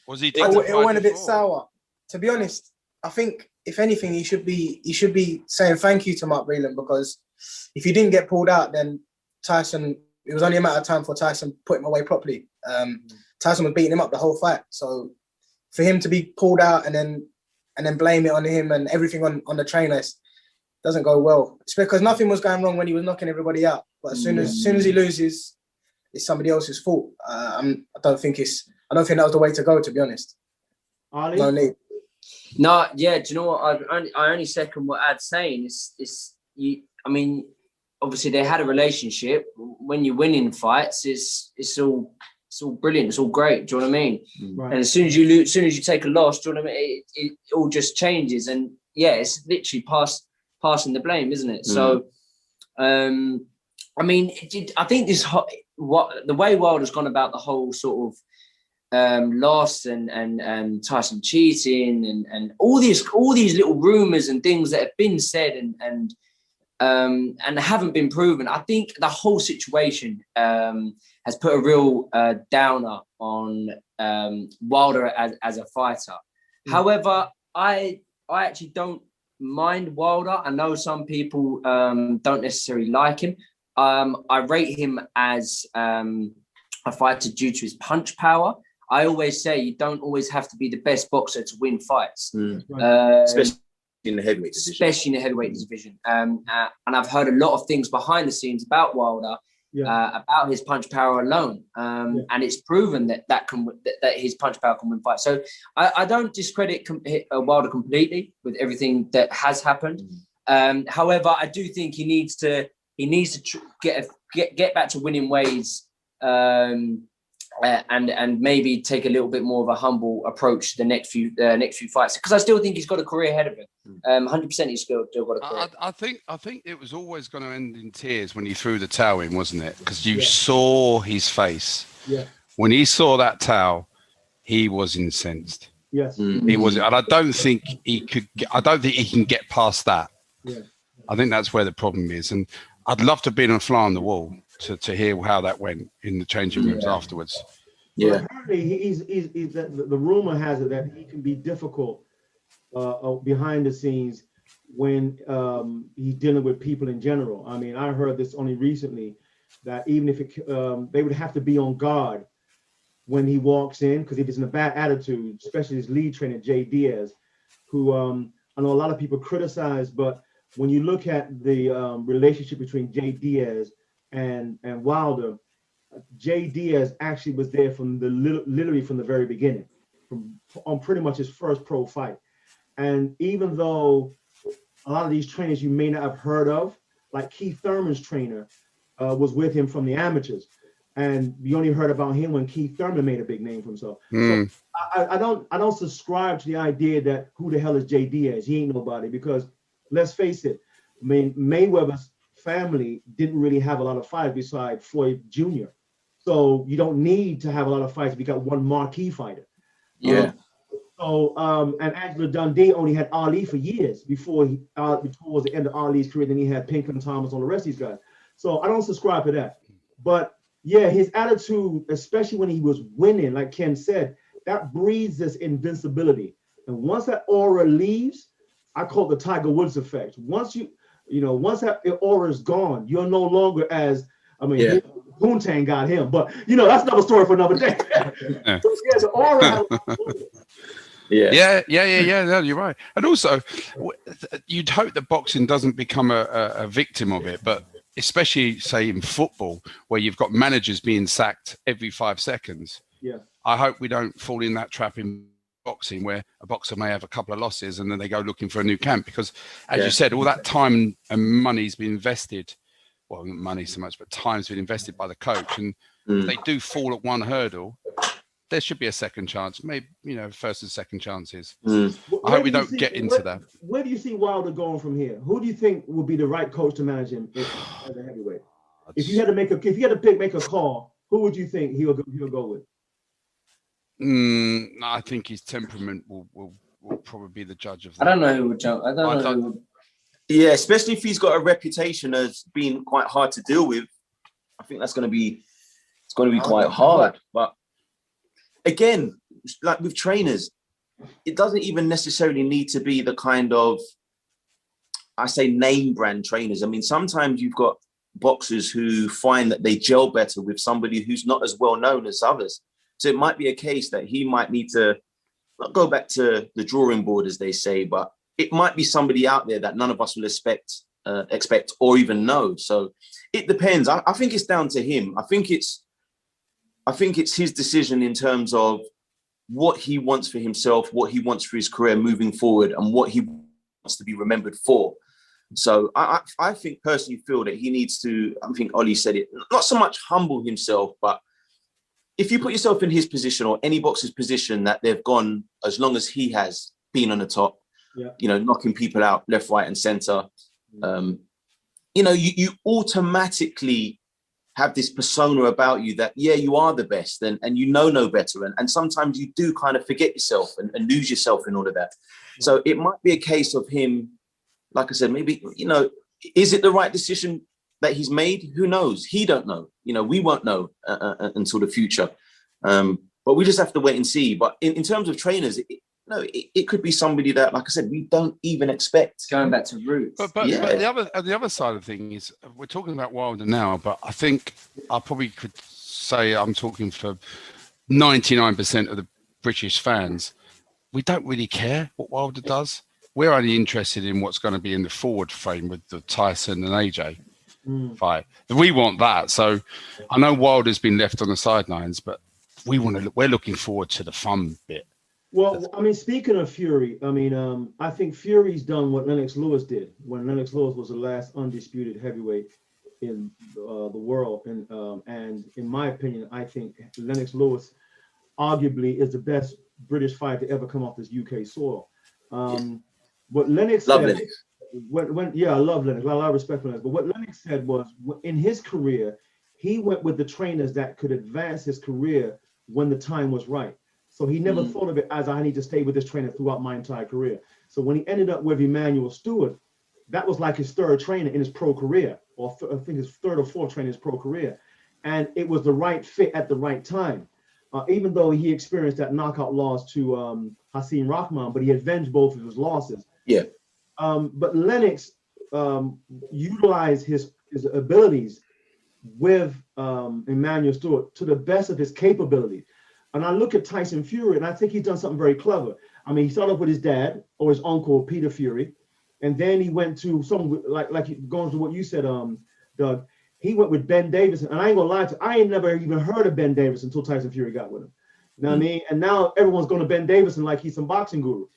Was he? It went a bit sour. To be honest, I think if anything, he should be saying thank you to Mark Breland, because if he didn't get pulled out, then Tyson. It was only a matter of time for Tyson put him away properly. Tyson was beating him up the whole fight, so for him to be pulled out and then blame it on him and everything on the trainer doesn't go well. It's because nothing was going wrong when he was knocking everybody out, but as soon as he loses, it's somebody else's fault. I don't think that was the way to go, to be honest. Ali? No need. No, yeah. Do you know what? I only second what Ad's saying. I mean, obviously they had a relationship. When you're winning fights, it's all brilliant. It's all great. Do you know what I mean? Right. And as soon as you lose, as soon as you take a loss, do you know what I mean? It all just changes. And yeah, it's literally passing the blame, isn't it? So, I mean, I think what the way Wilder's gone about the whole sort of loss and Tyson cheating and all these little rumors and things that have been said and haven't been proven. I think the whole situation has put a real downer on Wilder as a fighter. However, I actually don't mind Wilder. I know some people don't necessarily like him. I rate him as a fighter due to his punch power. I always say you don't always have to be the best boxer to win fights. Especially in the heavyweight division. And I've heard a lot of things behind the scenes about Wilder, about his punch power alone. And it's proven that his punch power can win fights. So I don't discredit Wilder completely with everything that has happened. However, I do think he needs to get back to winning ways, and maybe take a little bit more of a humble approach to the next few fights, because I still think he's got a career ahead of him. 100% he's still got a career. I think it was always going to end in tears when he threw the towel in, wasn't it? Because you saw his face. Yeah. When he saw that towel, he was incensed. Yes. He was, and I don't think he can get past that. Yeah. I think that's where the problem is, and I'd love to have been a fly on the wall to hear how that went in the changing rooms afterwards. Yeah. Well, apparently the rumor has it that he can be difficult behind the scenes when he's dealing with people in general. I mean, I heard this only recently, that even if they would have to be on guard when he walks in, because if he's in a bad attitude, especially his lead trainer, Jay Diaz, who I know a lot of people criticize, but when you look at the relationship between Jay Diaz and Wilder, Jay Diaz actually was there from literally from the very beginning, on pretty much his first pro fight. And even though a lot of these trainers you may not have heard of, like Keith Thurman's trainer was with him from the amateurs, and you only heard about him when Keith Thurman made a big name for himself. So I don't subscribe to the idea that who the hell is Jay Diaz? He ain't nobody, because let's face it, I mean, Mayweather's family didn't really have a lot of fights besides Floyd Jr. So you don't need to have a lot of fights if you got one marquee fighter. Yeah. And Angela Dundee only had Ali for years before towards the end of Ali's career. Then he had Pinkham Thomas, all the rest of these guys. So I don't subscribe to that. But yeah, his attitude, especially when he was winning, like Ken said, that breeds this invincibility. And once that aura leaves, I call it the Tiger Woods effect. Once once that aura is gone, you're no longer Poontang got him, but that's another story for another day. The aura. No, you're right. And also, you'd hope that boxing doesn't become a victim of it, but especially say in football, where you've got managers being sacked every 5 seconds. Yeah. I hope we don't fall in that trap in boxing, where a boxer may have a couple of losses and then they go looking for a new camp, because as you said, all that time and money's been invested, well, not money so much, but time's been invested by the coach, and if they do fall at one hurdle, there should be a second chance, maybe first and second chances. I hope we don't get into that. Where do you see Wilder going from here? Who do you think would be the right coach to manage him as a heavyweight? If you had to make a call, who would you think he'll go with? I think his temperament will probably be the judge of that. I don't know who would jump. I don't know. Who would... Yeah, especially if he's got a reputation as being quite hard to deal with. I think it's going to be quite hard. But again, like with trainers, it doesn't even necessarily need to be the kind of, I say, name brand trainers. I mean, sometimes you've got boxers who find that they gel better with somebody who's not as well known as others. So it might be a case that he might need to not go back to the drawing board, as they say, but it might be somebody out there that none of us will expect or even know. So it depends. I think it's down to him. I think it's his decision in terms of what he wants for himself, what he wants for his career moving forward, and what he wants to be remembered for. So I think personally feel that he needs to, I think Ollie said it, not so much humble himself, but if you put yourself in his position or any boxer's position that they've gone as long as he has been on the top, knocking people out left, right, and center, you automatically have this persona about you that, yeah, you are the best and you know no better. And sometimes you do kind of forget yourself and lose yourself in all of that. So it might be a case of him, like I said, maybe, you know, is it the right decision that he's made? Who knows? He don't know. You know, we won't know until the future. But we just have to wait and see. But in terms of trainers, it could be somebody that, like I said, we don't even expect. Going back to roots. But the other side of the thing is, we're talking about Wilder now, but I think I probably could say I'm talking for 99% of the British fans. We don't really care what Wilder does. We're only interested in what's going to be in the forward frame with the Tyson and AJ fight. We want that. So I know Wilder's been left on the sidelines, but we're looking forward to the fun bit. Well, I mean, speaking of Fury, I mean, I think Fury's done what Lennox Lewis did when Lennox Lewis was the last undisputed heavyweight in the world. And in my opinion, I think Lennox Lewis arguably is the best British fighter to ever come off this UK soil. What Lennox said, Lennox. I love Lennox. A lot of respect for Lennox. But what Lennox said was, in his career, he went with the trainers that could advance his career when the time was right. So he never thought of it as, I need to stay with this trainer throughout my entire career. So when he ended up with Emmanuel Stewart, that was like his third trainer in his pro career, or I think his third or fourth trainer in his pro career. And it was the right fit at the right time. Even though he experienced that knockout loss to Hasim Rahman, but he avenged both of his losses. Yeah. But Lennox utilized his abilities with Emmanuel Stewart to the best of his capabilities. And I look at Tyson Fury, and I think he's done something very clever. I mean, he started off with his dad or his uncle, Peter Fury, and then he went to some, like going to what you said, Doug. He went with Ben Davison, and I ain't gonna lie to you, I ain't never even heard of Ben Davison until Tyson Fury got with him. You know what I mean? And now everyone's going to Ben Davison like he's some boxing guru.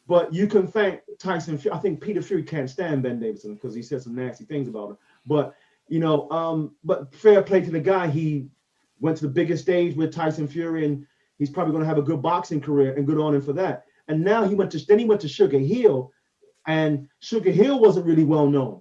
But you can thank Tyson Fury. I think Peter Fury can't stand Ben Davison because he said some nasty things about him. But you know, but fair play to the guy. He went to the biggest stage with Tyson Fury, and he's probably going to have a good boxing career, and good on him for that. And now he went to Sugar Hill, and Sugar Hill wasn't really well known,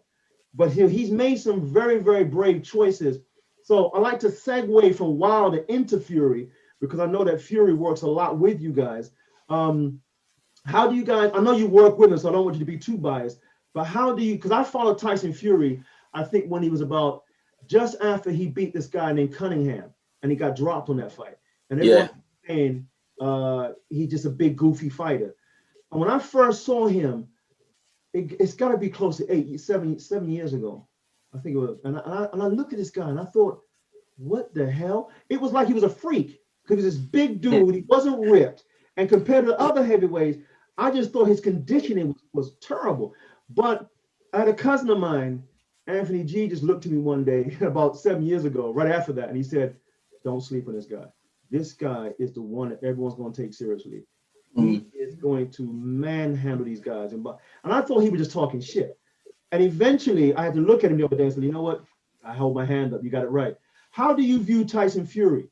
but he's made some very, very brave choices. So I like to segue from Wilder into Fury, because I know that Fury works a lot with you guys. How do you guys, I know you work with him, so I don't want you to be too biased, but how do you, because I followed Tyson Fury, I think when he was about just after he beat this guy named Cunningham, and he got dropped on that fight. And everyone was saying he's just a big goofy fighter. And when I first saw him, it's got to be close to 7 years ago, I think it was. And I looked at this guy and I thought, what the hell? It was like he was a freak, because he was this big dude. He wasn't ripped, and compared to the other heavyweights, I just thought his conditioning was terrible. But I had a cousin of mine, Anthony G, just looked at me one day about 7 years ago, right after that, and he said, don't sleep on this guy. This guy is the one that everyone's going to take seriously. He is going to manhandle these guys. And I thought he was just talking shit. And eventually, I had to look at him the other day and say, you know what? I hold my hand up. You got it right. How do you view Tyson Fury?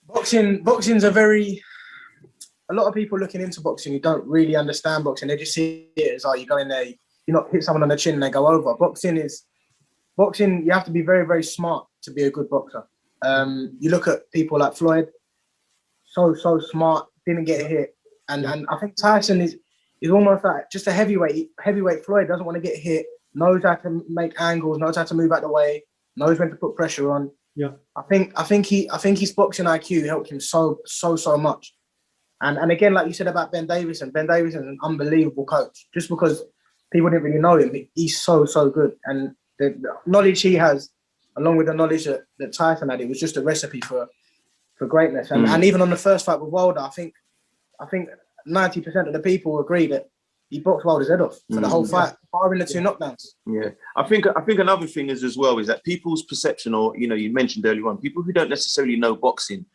Boxing's a lot of people looking into boxing who don't really understand boxing. They just see it as, you go in there, hit someone on the chin and they go over. Boxing, you have to be very, very smart to be a good boxer. You look at people like Floyd, so smart, didn't get hit. And I think Tyson is almost like just a heavyweight. Heavyweight Floyd doesn't want to get hit, knows how to make angles, knows how to move out the way, knows when to put pressure on. Yeah. I think his boxing IQ helped him so much. And again, like you said about Ben Davison is an unbelievable coach. Just because people didn't really know him, he's so good. And the knowledge he has, along with the knowledge that Tyson had, it was just a recipe for greatness. And even on the first fight with Wilder, I think 90% of the people agree that he boxed Wilder's head off for the whole fight, barring the two knockdowns. Yeah, I think another thing is as well is that people's perception, or you mentioned earlier on, people who don't necessarily know boxing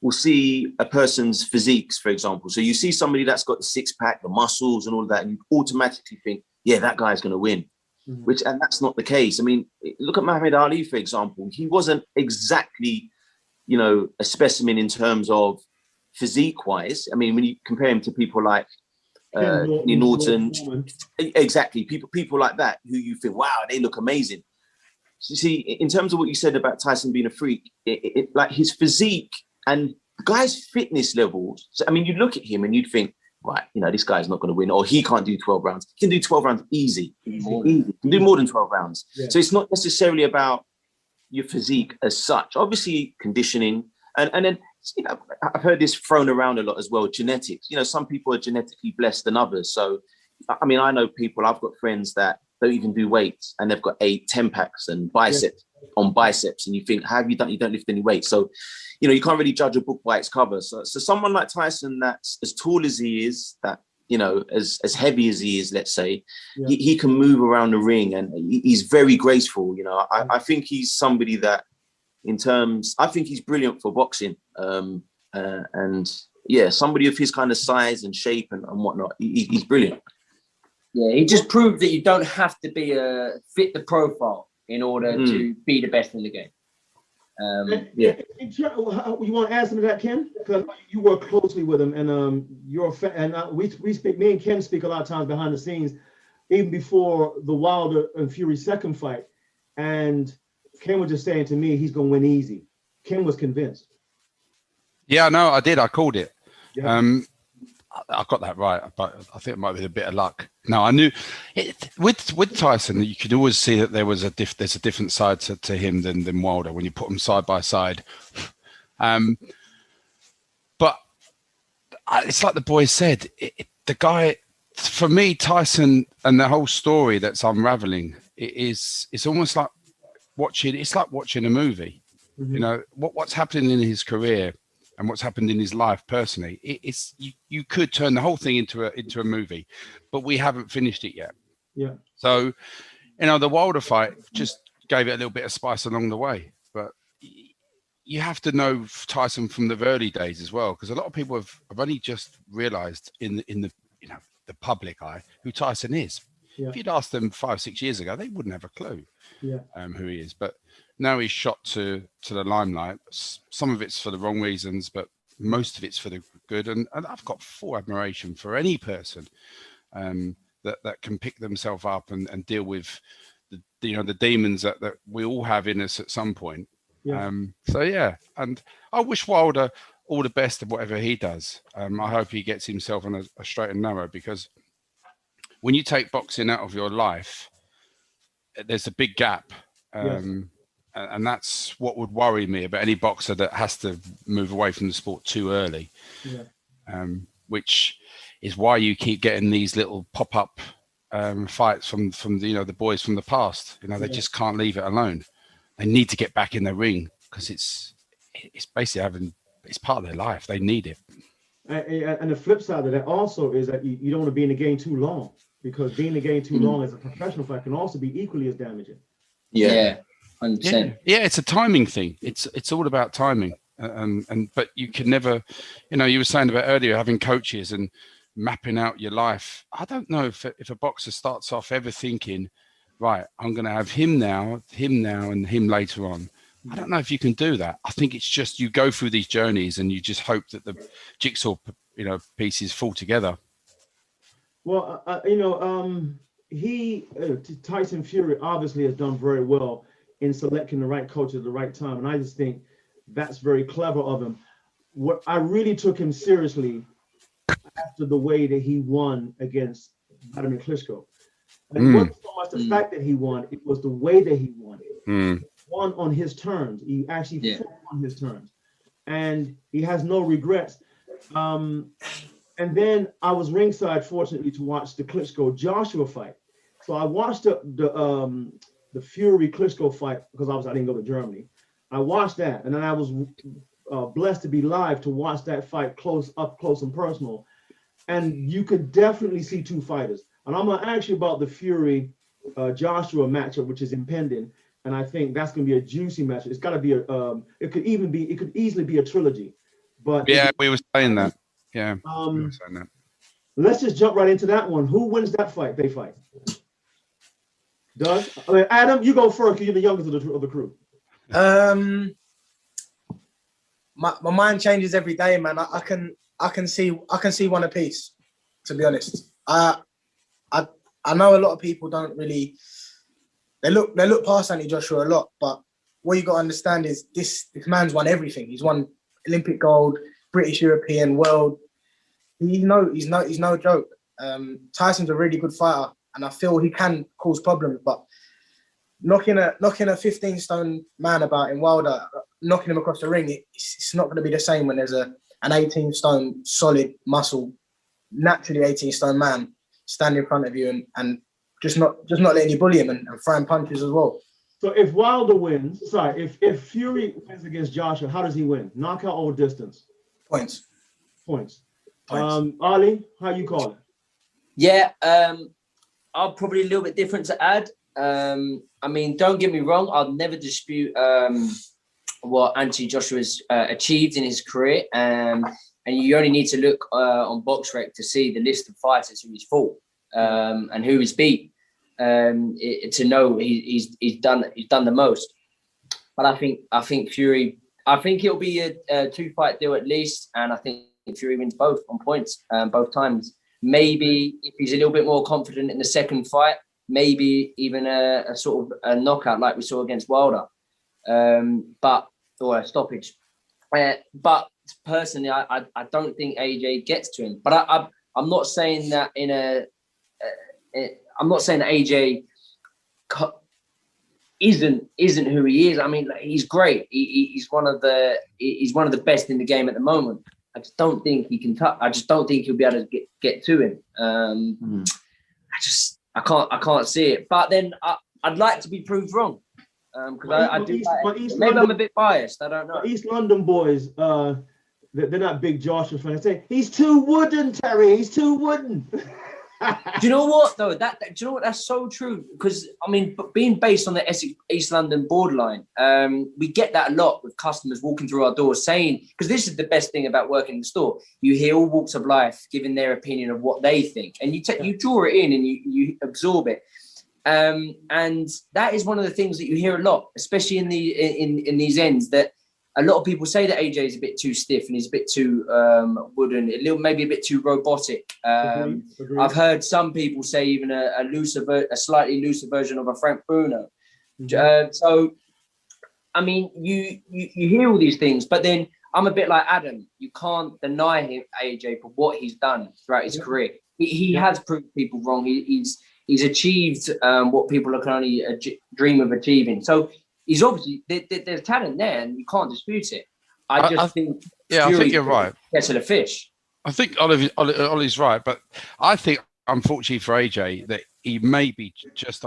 will see a person's physiques, for example. So you see somebody that's got the six pack, the muscles, and all of that, and you automatically think, yeah, that guy's going to win. And that's not the case. I mean, look at Muhammad Ali, for example. He wasn't exactly, a specimen in terms of physique-wise. I mean, when you compare him to people like Norton, exactly, people like that who you think, wow, they look amazing. see, in terms of what you said about Tyson being a freak, like his physique and the guy's fitness levels. So, I mean, you look at him and you'd think, right, you know, this guy's not going to win, or he can't do 12 rounds. He can do 12 rounds easy. He can do more than 12 rounds. Yeah. So it's not necessarily about your physique as such. Obviously, conditioning, and then, you know, I've heard this thrown around a lot as well, genetics. You know, some people are genetically blessed than others. So, I mean, I know people, I've got friends that don't even do weights and they've got 10 packs and biceps on biceps. And you think, how have you done? You don't lift any weight. So, you know, you can't really judge a book by its cover. So someone like Tyson, that's as tall as he is, that, you know, as heavy as he is, let's say, he can move around the ring and he's very graceful. You know, I think he's somebody that, I think he's brilliant for boxing. And yeah, somebody of his kind of size and shape and whatnot, he's brilliant. Yeah, he just proved that you don't have to be fit the profile in order to be the best in the game. You want to add something to that, Ken? Because you work closely with him, and we speak. Me and Ken speak a lot of times behind the scenes, even before the Wilder and Fury second fight. And Ken was just saying to me, he's going to win easy. Ken was convinced. Yeah, no, I did. I called it. Yeah. I got that right, but I think it might be a bit of luck. No, I knew it, with Tyson, you could always see that there's a different side to him than Wilder when you put them side by side. But it's like the boys said, the guy, for me, Tyson and the whole story that's unraveling, it's almost like watching a movie. Mm-hmm. You know, what's happening in his career and what's happened in his life personally, you could turn the whole thing into a movie, but we haven't finished it yet. Yeah. So, you know, the Wilder fight just gave it a little bit of spice along the way. But you have to know Tyson from the early days as well, because a lot of people have only just realised in the you know, the public eye who Tyson is. Yeah. If you'd asked them 5-6 years ago, they wouldn't have a clue who he is. But now he's shot to the limelight. Some of it's for the wrong reasons, but most of it's for the good. And I've got full admiration for any person that can pick themselves up and deal with the demons that we all have in us at some point. Yeah. And I wish Wilder all the best of whatever he does. I hope he gets himself on a straight and narrow, because when you take boxing out of your life, there's a big gap. And that's what would worry me about any boxer that has to move away from the sport too early. Yeah. Which is why you keep getting these little pop-up fights from the boys from the past. You know, they just can't leave it alone. They need to get back in the ring, because it's basically it's part of their life. They need it. And the flip side of that also is that you don't want to be in the game too long, because being in the game too long as a professional fight can also be equally as damaging. Yeah. 100%. Yeah, it's a timing thing. It's all about timing, but you can never, you know, you were saying about earlier having coaches and mapping out your life. I don't know if a boxer starts off ever thinking, right, I'm going to have him now, and him later on. I don't know if you can do that. I think it's just you go through these journeys and you just hope that the jigsaw, pieces fall together. Well, Tyson Fury obviously has done very well in selecting the right coach at the right time. And I just think that's very clever of him. What I really took him seriously after the way that he won against Vladimir Klitschko. And it wasn't so much the fact that he won, it was the way that he won it. He won on his terms. He actually fought on his terms. And he has no regrets. And then I was ringside, fortunately, to watch the Klitschko-Joshua fight. So I watched the Fury Klitschko fight, because obviously I didn't go to Germany. I watched that, and then I was blessed to be live to watch that fight up close and personal. And you could definitely see two fighters. And I'm gonna ask you about the Fury Joshua matchup, which is impending, and I think that's gonna be a juicy match. It's gotta be it could easily be a trilogy. But we were saying that. Yeah, we were saying that. Let's just jump right into that one. Who wins that fight? They fight. Doug? Adam, you go first, because you're the youngest of the crew. My mind changes every day, man. I can see one apiece, to be honest. I know a lot of people don't really they look past Anthony Joshua a lot, but what you got to understand is this man's won everything. He's won Olympic gold, British, European, world. He's no joke. Tyson's a really good fighter, and I feel he can cause problems. But knocking a 15-stone man about in Wilder, knocking him across the ring, it's not going to be the same when there's an 18-stone solid muscle, naturally 18-stone man standing in front of you and just not letting you bully him and throwing punches as well. So if Wilder wins, if Fury wins against Joshua, how does he win? Knockout or distance? Points. Ali, how you call it? Yeah, I'll probably a little bit different to add. I mean, don't get me wrong, I'll never dispute what Anthony Joshua's achieved in his career. And you only need to look on BoxRec to see the list of fighters who he's fought and who he's beat to know he's done the most. But I think Fury, I think it'll be a 2-fight deal at least, and I think Fury wins both on points both times. Maybe if he's a little bit more confident in the second fight, maybe even a sort of a knockout like we saw against Wilder, or a stoppage. But personally, I don't think AJ gets to him. But I'm not saying that I'm not saying that AJ isn't who he is. I mean, he's great. He's one of the best in the game at the moment. I just don't think he can I just don't think he'll be able to get to him. I can't see it. But then I'd like to be proved wrong because I do. Maybe I'm a bit biased. I don't know. East London boys, they're not big Joshua fans. They say he's too wooden, Terry. He's too wooden. Do you know what though? Do you know what? That's so true. Because I mean, being based on the Essex East London borderline, we get that a lot with customers walking through our doors saying, because this is the best thing about working in the store. You hear all walks of life giving their opinion of what they think, and you draw it in and you absorb it. And that is one of the things that you hear a lot, especially in these ends, that a lot of people say that AJ is a bit too stiff and he's a bit too wooden, maybe a bit too robotic. Agreed. I've heard some people say even a slightly looser version of a Frank Bruno. Mm-hmm. So, I mean, you hear all these things, but then I'm a bit like Adam. You can't deny him, AJ, for what he's done throughout his career. He has proved people wrong. He's achieved what people can only dream of achieving. So he's obviously there's talent there, and you can't dispute it. I think you're right. Gets to the fish. I think Ollie's right, but I think unfortunately for AJ that he may be just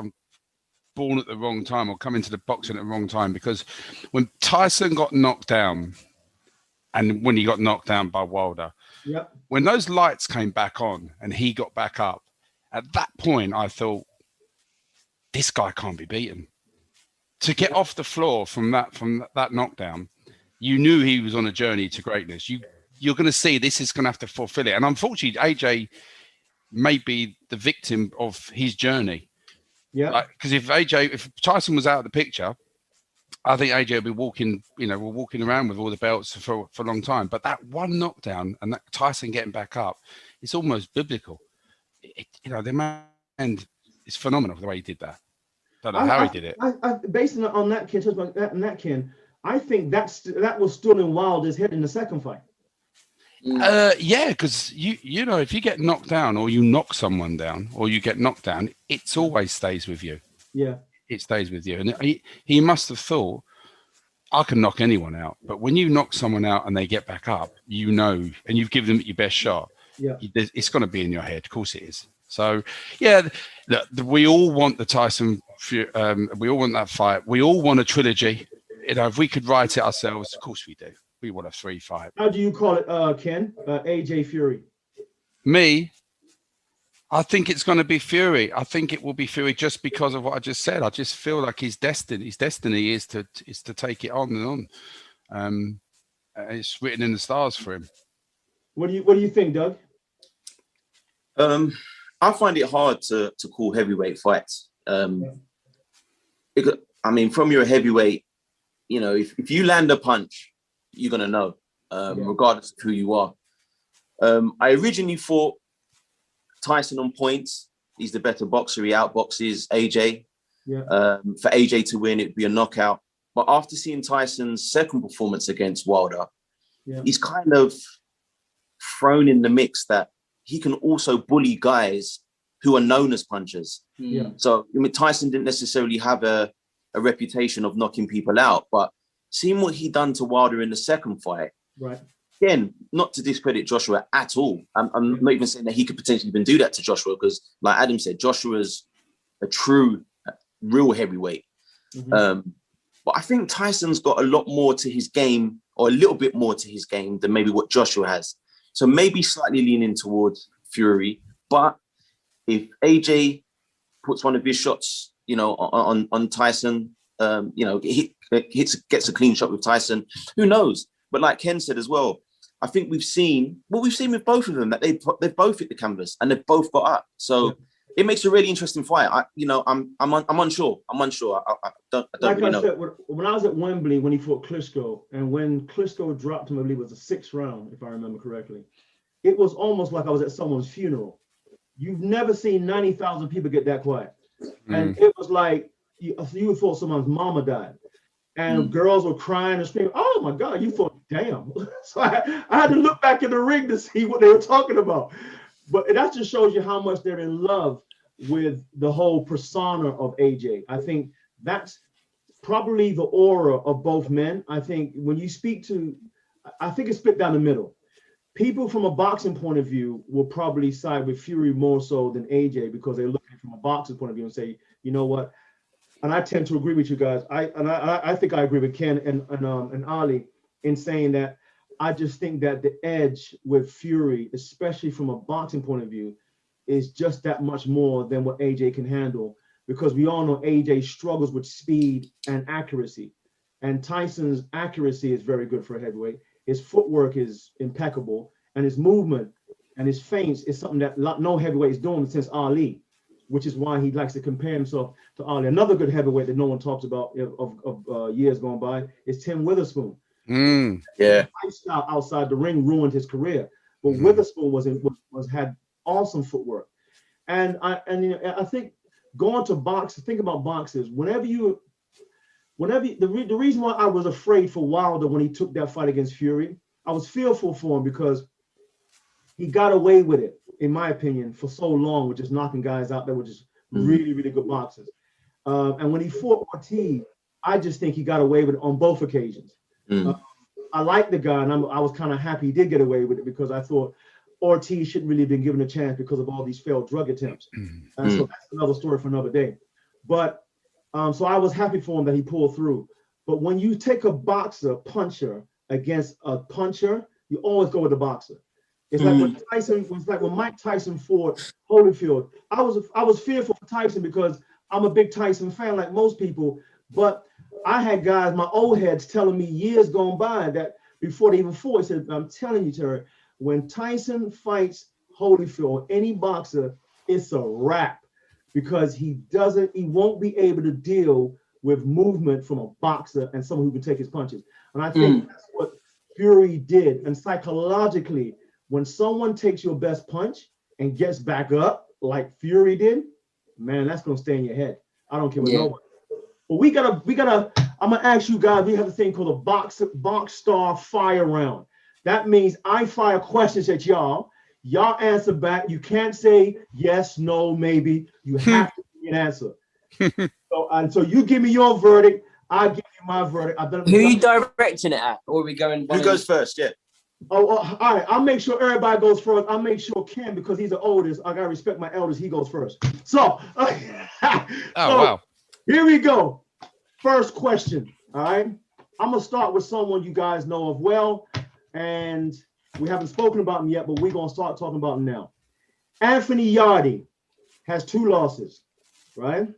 born at the wrong time or come into the boxing at the wrong time, because when Tyson got knocked down, and when he got knocked down by Wilder, when those lights came back on and he got back up, at that point I thought, this guy can't be beaten. To get off the floor from that knockdown, you knew he was on a journey to greatness. You're going to see this is going to have to fulfill it. And unfortunately, AJ may be the victim of his journey. Yeah. Because if Tyson was out of the picture, I think AJ would be walking around with all the belts for a long time. But that one knockdown and that Tyson getting back up, it's almost biblical. The man is phenomenal the way he did that. Don't know how he did it. Based on that, Ken, I think that was still in Wilder's head in the second fight. Yeah, because if you get knocked down or you knock someone down or you get knocked down, it always stays with you. Yeah, it stays with you, and he must have thought, I can knock anyone out, but when you knock someone out and they get back up, and you've given them your best shot. Yeah, it's going to be in your head. Of course, it is. So, yeah, we all want the Tyson. We all want that fight. We all want a trilogy. If we could write it ourselves, of course we do. We want a 3-fight. How do you call it, Ken? AJ Fury. Me, I think it's going to be Fury. I think it will be Fury just because of what I just said. I just feel like his destiny is to take it on and on. It's written in the stars for him. What do you think, Doug? I find it hard to call heavyweight fights. Because, I mean, from your heavyweight, if you land a punch, you're going to know, regardless of who you are. I originally thought Tyson on points. He's the better boxer. He outboxes AJ. For AJ to win, it'd be a knockout. But after seeing Tyson's second performance against Wilder, he's kind of thrown in the mix that he can also bully guys who are known as punchers. So I mean, Tyson didn't necessarily have a reputation of knocking people out, but seeing what he done to Wilder in the second fight, again, not to discredit Joshua at all. I'm not even saying that he could potentially even do that to Joshua, because like Adam said, Joshua's a true, real heavyweight. But I think Tyson's got a lot more to his game, or a little bit more to his game than maybe what Joshua has. So maybe slightly leaning towards Fury. But if AJ puts one of his shots, you know, on Tyson, you know, gets a clean shot with Tyson, who knows? But like Ken said as well, I think we've seen with both of them, that they've both hit the canvas and they've both got up. So it makes a really interesting fight. I'm unsure. I don't really know. Said, when I was at Wembley when he fought Klitschko, and when Klitschko dropped him, I believe it was the 6th round, if I remember correctly, it was almost like I was at someone's funeral. You've never seen 90,000 people get that quiet. And it was like you thought someone's mama died. And girls were crying and screaming, "Oh my God," you thought, damn. So I had to look back in the ring to see what they were talking about. But that just shows you how much they're in love with the whole persona of AJ. I think that's probably the aura of both men. I think when you speak to, I think it's split down the middle. People from a boxing point of view will probably side with Fury more so than AJ, because they look at it from a boxing point of view and say, you know what? And I tend to agree with you guys. I think I agree with Ken and Ali in saying that I just think that the edge with Fury, especially from a boxing point of view, is just that much more than what AJ can handle, because we all know AJ struggles with speed and accuracy. And Tyson's accuracy is very good for a heavyweight. His footwork is impeccable, and his movement and his feints is something that no heavyweight is doing since Ali, which is why he likes to compare himself to Ali. Another good heavyweight that no one talks about of years gone by is Tim Witherspoon. Yeah, lifestyle outside the ring ruined his career, but Witherspoon had awesome footwork. And I think going to box, think about boxers. The reason why I was afraid for Wilder when he took that fight against Fury, I was fearful for him because he got away with it, in my opinion, for so long with just knocking guys out that were just really, really good boxers. And when he fought Ortiz, I just think he got away with it on both occasions. I like the guy, and I was kind of happy he did get away with it, because I thought Ortiz shouldn't really have been given a chance because of all these failed drug attempts. And so that's another story for another day. But so I was happy for him that he pulled through. But when you take a puncher against a puncher, you always go with the boxer. It's like when Mike Tyson fought Holyfield. I was fearful for Tyson because I'm a big Tyson fan, like most people. But I had guys, my old heads, telling me years gone by that before they even fought, he said, "I'm telling you, Terry, when Tyson fights Holyfield, any boxer, it's a wrap, because he won't be able to deal with movement from a boxer and someone who can take his punches." And I think that's what Fury did. And psychologically, when someone takes your best punch and gets back up like Fury did, man, that's gonna stay in your head. I don't care what no one. But we gotta. I'm gonna ask you guys. We have a thing called a box star fire round. That means I fire questions at y'all. Y'all answer back. You can't say yes, no, maybe. You have to give me an answer. So you give me your verdict. I give you my verdict. Who are you directing it at? Or are we going? Who goes first? Yeah. Oh, all right. I'll make sure everybody goes first. I'll make sure Ken, because he's the oldest, I gotta respect my elders. He goes first. So, wow. Here we go. First question. All right. I'm gonna start with someone you guys know of well, and we haven't spoken about him yet, but we're gonna start talking about him now. Anthony Yarde has 2 losses, right?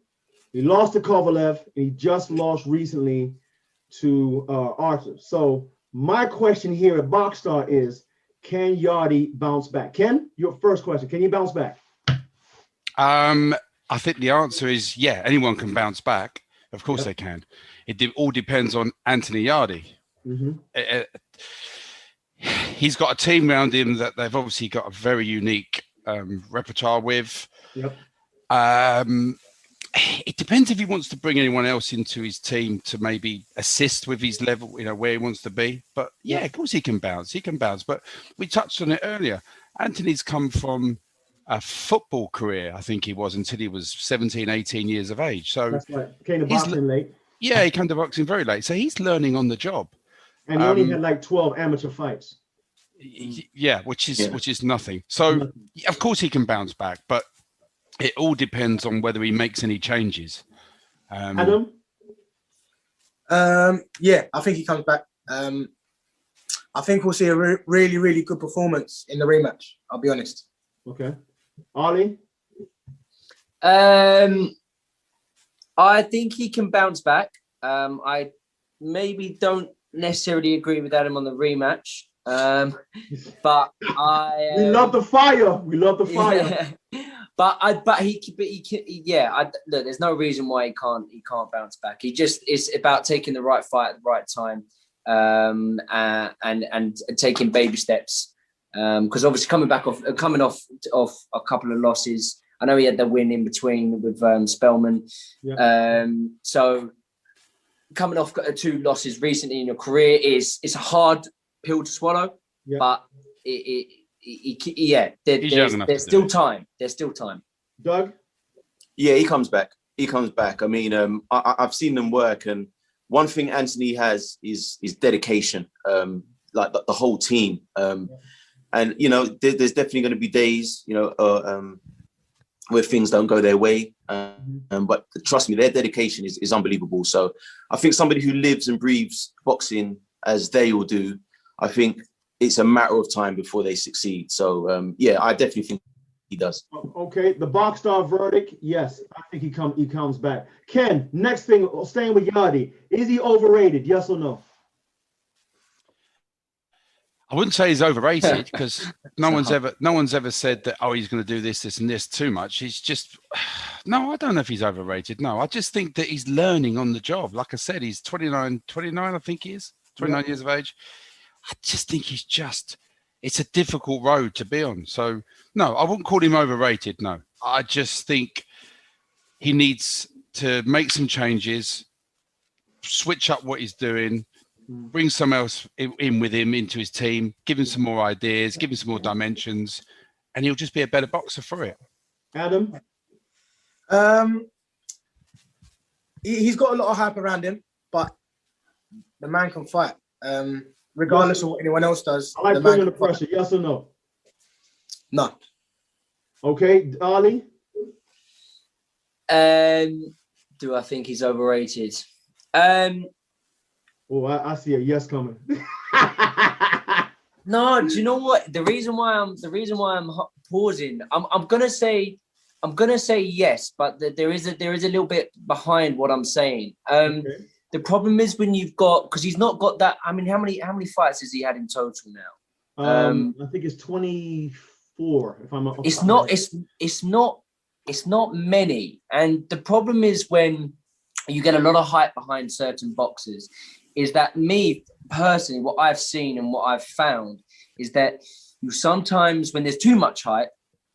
He lost to Kovalev, and he just lost recently to Arthur. So my question here at Boxstar is, can Yarde bounce back? Ken, your first question. Can he bounce back? I think the answer is yeah, anyone can bounce back. Of course they can. It all depends on Anthony Yarde. He's got a team around him that they've obviously got a very unique repertoire with. it depends if he wants to bring anyone else into his team to maybe assist with his level, where he wants to be. But yeah, of course he can bounce. He can bounce. But we touched on it earlier. Anthony's come from a football career, I think he was, until he was 17, 18 years of age. So that's right. Came to boxing late. Yeah, he came to boxing very late. So he's learning on the job. And he only had like 12 amateur fights. Yeah, which is nothing. So of course he can bounce back, but it all depends on whether he makes any changes. Adam? Yeah, I think he comes back. I think we'll see a really, really good performance in the rematch. I'll be honest. Okay. Ollie? I think he can bounce back. I maybe don't necessarily agree with Adam on the rematch. But I we love the fire. We love the fire. But he can, yeah. Look, there's no reason why he can't bounce back. It's about taking the right fight at the right time, and taking baby steps. Because obviously coming off a couple of losses. I know he had the win in between with Spellman. Yeah. So coming off 2 losses recently in your career it's a hard pill to swallow. Yeah. But there's still time. There's still time. Doug? Yeah, he comes back. I mean, I've seen them work, and one thing Anthony has is dedication. Like the whole team. And there's definitely going to be days, where things don't go their way. But trust me, their dedication is unbelievable. So I think somebody who lives and breathes boxing as they all do, I think it's a matter of time before they succeed. So, I definitely think he does. Okay, the Boxstar verdict, yes, I think he comes back. Ken, next thing, staying with Yadi, is he overrated, yes or no? I wouldn't say he's overrated because no one's ever said that, he's going to do this and this too much. He's just, no, I don't know if he's overrated. No, I just think that he's learning on the job. Like I said, he's 29, I think he is, 29 years of age. I just think it's a difficult road to be on. So no, I wouldn't call him overrated. No, I just think he needs to make some changes, switch up what he's doing, bring someone else in with him into his team, give him some more ideas, give him some more dimensions, and he'll just be a better boxer for it. Adam? He's got a lot of hype around him, but the man can fight. Regardless of what anyone else does. I like bringing the pressure, yes or no? No. Okay, Ali? Do I think he's overrated? Oh, I see a yes coming. No, do you know what? The reason why I'm pausing, I'm gonna say yes, but there is a little bit behind what I'm saying. Okay. The problem is when you've got, because he's not got that. I mean, how many fights has he had in total now? I think it's 24. If I'm not. It's not many, and the problem is when you get a lot of hype behind certain boxers. Is that me personally, what I've seen and what I've found is that you sometimes, when there's too much hype,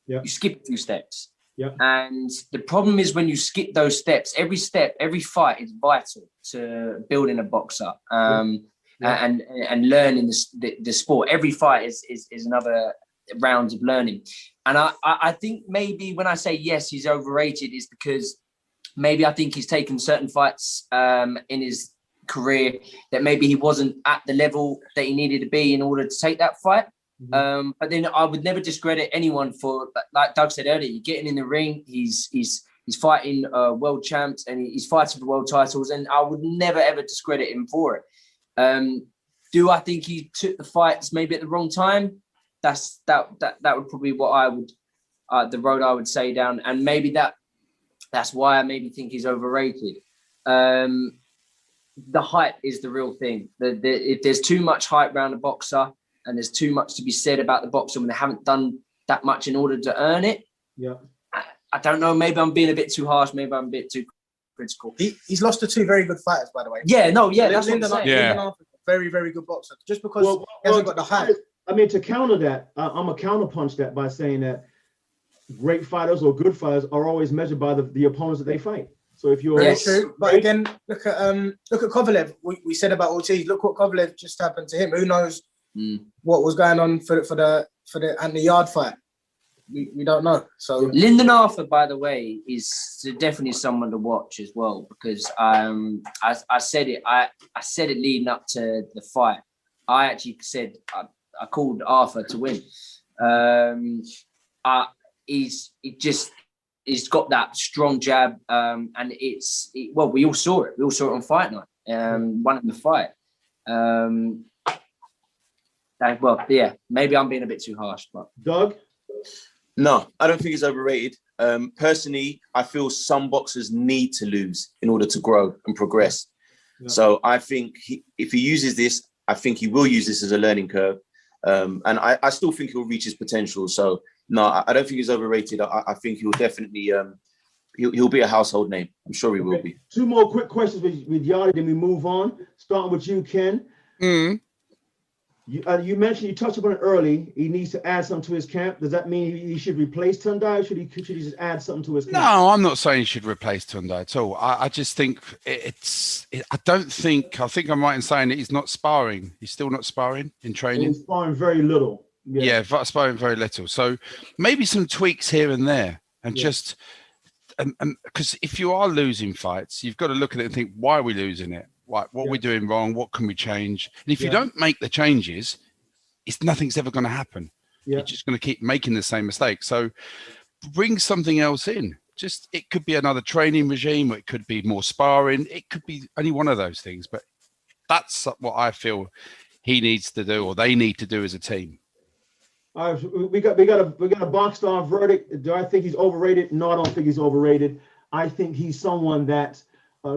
you skip a few steps. Yeah. And the problem is when you skip those steps, every fight is vital to building a boxer and learning the sport. Every fight is another round of learning. And I think maybe when I say yes, he's overrated is because maybe I think he's taken certain fights in his career that maybe he wasn't at the level that he needed to be in order to take that fight. But then I would never discredit anyone for, like Doug said earlier, you're getting in the ring, he's fighting world champs and he's fighting for world titles, and I would never ever discredit him for it. Do I think he took the fights maybe at the wrong time? That would probably what I would the road I would say down, and maybe that's why I maybe think he's overrated. The hype is the real thing. If there's too much hype around a boxer and there's too much to be said about the boxer when they haven't done that much in order to earn it, I don't know. Maybe I'm being a bit too harsh. Maybe I'm a bit too critical. He's lost to 2 very good fighters, by the way. That's what I'm saying. Lindelof, very, very good boxer. Just because he hasn't got the hype. I mean, to counter that, I'm a counterpunch that by saying that great fighters or good fighters are always measured by the opponents that they fight. So if you're true, but again, look at Kovalev. We said about Ortiz. Look what Kovalev just happened to him. Who knows what was going on for the and the yard fight? We don't know. So Lyndon Arthur, by the way, is definitely someone to watch as well, because I said it leading up to the fight. I actually said I called Arthur to win. He's got that strong jab, and we all saw it. We all saw it on fight night. Won in the fight. Maybe I'm being a bit too harsh, but Doug. No, I don't think it's overrated. Personally, I feel some boxers need to lose in order to grow and progress. Yeah. So I think if he uses this, I think he will use this as a learning curve. And I still think he'll reach his potential. So no, I don't think he's overrated. I think he'll definitely he'll be a household name. I'm sure he will be. Two more quick questions with Yardi, then we move on. Starting with you, Ken. You mentioned, you touched upon it early, he needs to add something to his camp. Does that mean he should replace Tundai, or should he just add something to his camp? No, I'm not saying he should replace Tundai at all. I just think I think I'm right in saying that he's not sparring. He's still not sparring in training. He's sparring very little. Yeah, sparring very little. So maybe some tweaks here and there, and just because if you are losing fights, you've got to look at it and think, why are we losing it? What are we doing wrong? What can we change? And if you don't make the changes, nothing's ever going to happen. You're just going to keep making the same mistake. So bring something else in. It could be another training regime, or it could be more sparring. It could be any one of those things. But that's what I feel he needs to do, or they need to do as a team. All right, we got a box star verdict. Do I think he's overrated? No, I don't think he's overrated. I think he's someone that,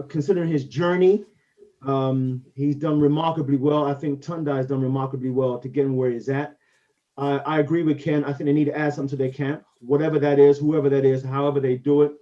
considering his journey, he's done remarkably well. I think Tundai has done remarkably well to get him where he's at. I agree with Ken. I think they need to add something to their camp, whatever that is, whoever that is, however they do it.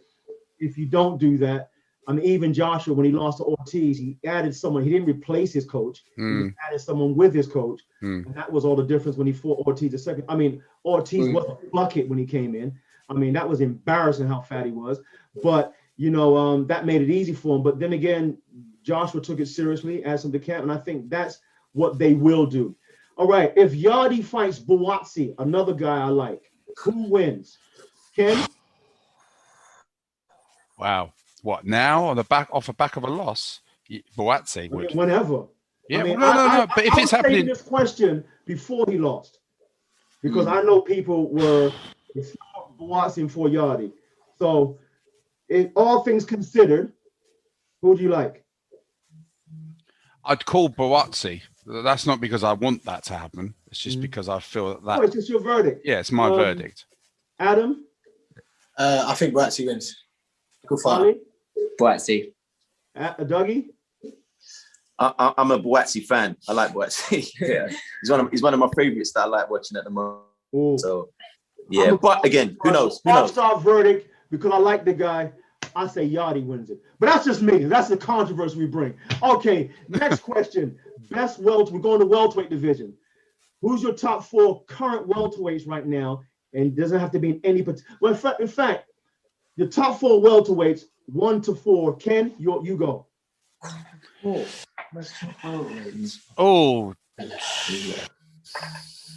If you don't do that, I mean, even Joshua, when he lost to Ortiz, he added someone. He didn't replace his coach. He added someone with his coach. And that was all the difference when he fought Ortiz the second. I mean, Ortiz was a bucket when he came in. I mean, that was embarrassing how fat he was. But, that made it easy for him. But then again, Joshua took it seriously, added some to camp, and I think that's what they will do. All right, if Yardi fights Buatsi, another guy I like, who wins? Ken? Wow. What, now off the back of a loss? Buatsi would. Whenever. Yeah, no. But if it's happening, this question before he lost, because I know people were Buatsi for Yardi. So, if all things considered, who do you like? I'd call Buatsi. That's not because I want that to happen. It's just because I feel that. Oh, it's just your verdict. Yeah, it's my verdict. Adam? I think Buatsi wins. Good fight. Buatsi. Dougie? I'm a Buatsi fan. I like Buatsi. Yeah, he's one of my favorites that I like watching at the moment. Ooh. So, yeah. But again, who knows? Five-star verdict, because I like the guy. I say Yardi wins it. But that's just me. That's the controversy we bring. Okay, next question. Best welter. We're going to welterweight division. Who's your top 4 current welterweights right now? And it doesn't have to be in any particular. Well, in fact, the top 4 welterweights, 1 to 4. Ken, you go. Oh.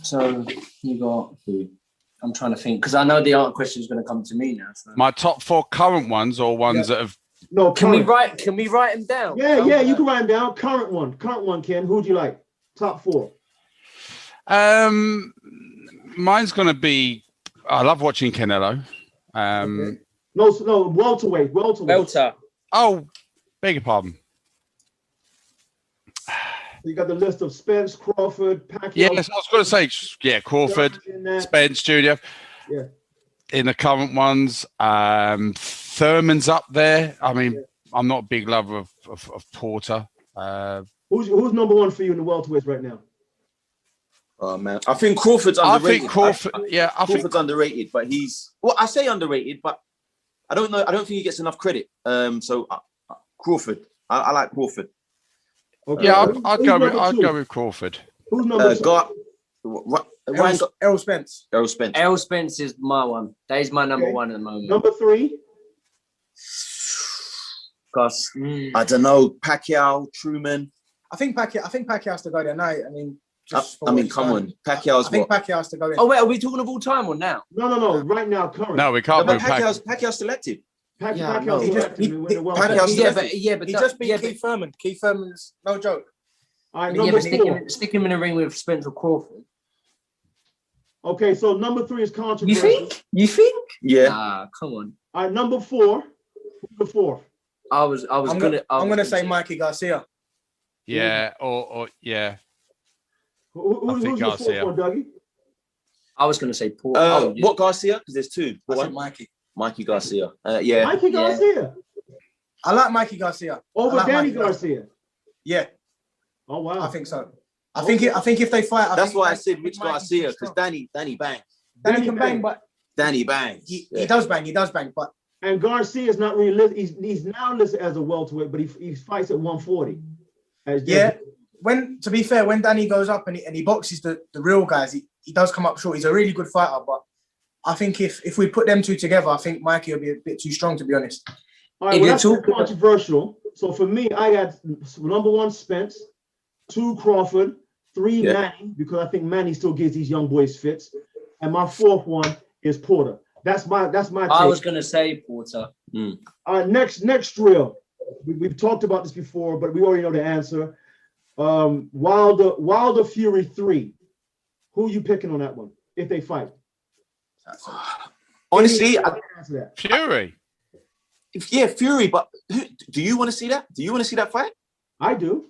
So you got who? I'm trying to think, because I know the art question is going to come to me now. So. My top 4 current ones, or ones that have. No. Can we write them down? Yeah, you can write them down. Current one, Ken. Who do you like? Top 4. Mine's going to be. I love watching Canelo. Okay. No, welterweight. Welter. Oh, beg your pardon. You got the list of Spence, Crawford, Pacquiao. Yes, I was going to say, Crawford, Spence Jr. Yeah. In the current ones, Thurman's up there. I mean, I'm not a big lover of Porter. Who's number 1 for you in the welterweights right now? Oh man, I think Crawford's underrated. I think Crawford. I think Crawford's underrated, but I say underrated, but I don't know. I don't think he gets enough credit. So Crawford, I like Crawford. Okay. Yeah, I'd go with Crawford. Who's number 2? Errol Spence. Errol Spence. Errol Spence is my one. That is my number one at the moment. Number 3. Because I don't know. Pacquiao, Truman. I think Pacquiao has to go there now. I mean, come on. Pacquiao's I think Pacquiao has to go in. Oh wait, are we talking of all time or now? No. Right now, current. No, we can't. But Pacquiao's selected. Pacquiao He just beat Keith Thurman. Keith Thurman's no joke. All right, Yeah, number but 4. stick him in the ring with Spencer Crawford. Okay, so number 3 is controversial. You think? Yeah. Ah, come on. All right, number 4. The 4th. I'm gonna say Mikey Garcia. Yeah, or yeah. Who's your 4th one, Dougie? I was gonna say Paul. What Garcia? Because there's 2. I said Mikey. Mikey Garcia. Yeah. Mikey Garcia. I like Mikey Garcia. Over Danny Garcia. Yeah. Oh wow. I think so. I think if they fight, that's why I said Rich Garcia, because Danny bangs. Danny can bang, but Danny bangs. He does bang, but and Garcia is not really listed. He's now listed as a welterweight, but he fights at 140. To be fair, when Danny goes up and he boxes the real guys, he does come up short. He's a really good fighter, but I think if we put them two together, I think Mikey will be a bit too strong, to be honest. All right, well, that's controversial. So for me, I got number 1 Spence, 2 Crawford, 3 Manny, because I think Manny still gives these young boys fits, and my 4th one is Porter. That's my take. I was gonna say Porter. All right, next drill. We've talked about this before, but we already know the answer. Wilder Fury 3. Who are you picking on that one if they fight? Honestly, Fury. Fury. But do you want to see that? Do you want to see that fight? I do.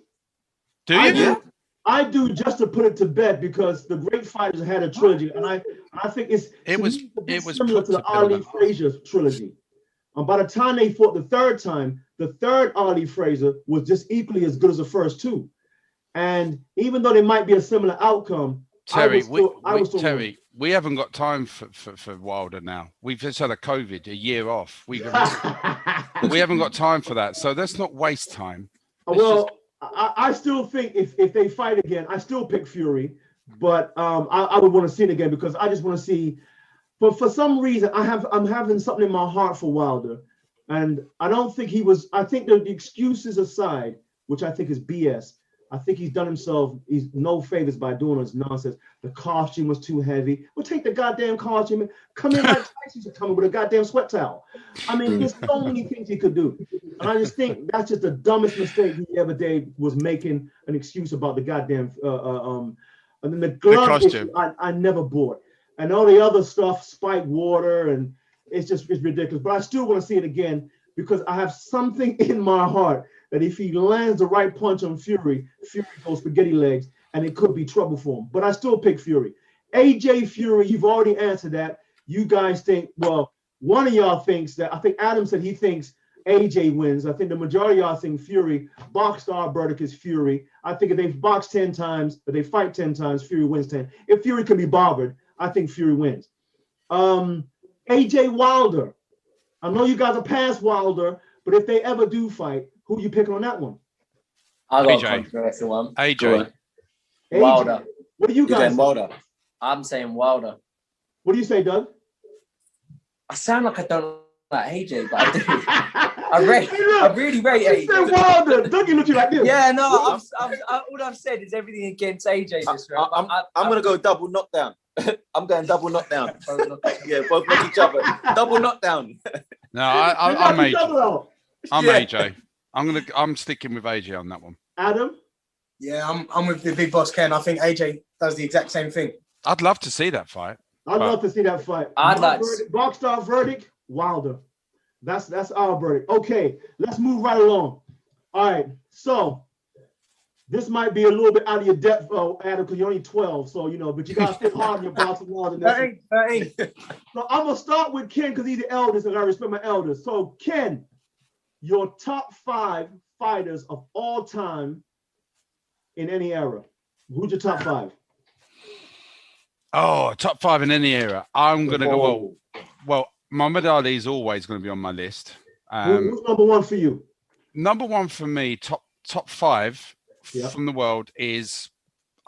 Do you? I do, just to put it to bed, because the great fighters had a trilogy, and I think it was similar to the Ali Frazier trilogy. And by the time they fought the 3rd time, the 3rd Ali Frazier was just equally as good as the first 2. And even though there might be a similar outcome, Terry, we haven't got time for Wilder now. We've just had a COVID, a year off. We haven't got time for that. So let's not waste time. I still think if they fight again, I still pick Fury, but I would want to see it again, because I just want to see. But for some reason, I'm having something in my heart for Wilder, and I don't think he was. I think the excuses aside, which I think is BS. I think he's done himself no favors by doing this nonsense. The costume was too heavy. Well, take the goddamn costume and come in like Tyson's coming with a goddamn sweat towel. I mean, there's so many things he could do. And I just think that's just the dumbest mistake he ever did, was making an excuse about the goddamn and then the glove issue, I never bought. And all the other stuff, spiked water, and it's ridiculous. But I still want to see it again, because I have something in my heart that if he lands the right punch on Fury goes spaghetti legs, and it could be trouble for him. But I still pick Fury. AJ Fury, you've already answered that. You guys think, well, one of y'all thinks that, I think Adam said he thinks AJ wins. I think the majority of y'all think Fury. Box star verdict is Fury. I think if they box 10 times, if they fight 10 times, Fury wins 10. If Fury can be bothered, I think Fury wins. AJ Wilder. I know you guys are past Wilder, but if they ever do fight, who you picking on that one? I got a controversial one. AJ. Wilder. What do you guys say? Wilder. I'm saying Wilder. What do you say, Doug? I sound like I don't like AJ, but I do. I really rate AJ. You said Wilder. Dougie looked at you like this. Yeah, no. All I've said is everything against AJ this round. I'm going to go double knockdown. I'm going double knockdown. Yeah, both knock each other. Double knockdown. No, I'm AJ. I'm AJ. I'm sticking with AJ on that one. Adam? Yeah, I'm with the big boss Ken. I think AJ does the exact same thing. I'd love to see that fight. I'd love to see that fight. Box star verdict, Wilder. That's our verdict. Okay, let's move right along. All right, so this might be a little bit out of your depth, Adam, because you're only 12, so but you gotta think hard in your boxing laws. 13. So I'm gonna start with Ken, because he's the eldest, and I respect my elders. So Ken, your top 5 fighters of all time in any era. Who's your top 5? Oh, top 5 in any era. I'm gonna go. Well, Muhammad Ali is always going to be on my list. Who's number 1 for you? Number 1 for me, top 5 from the world is.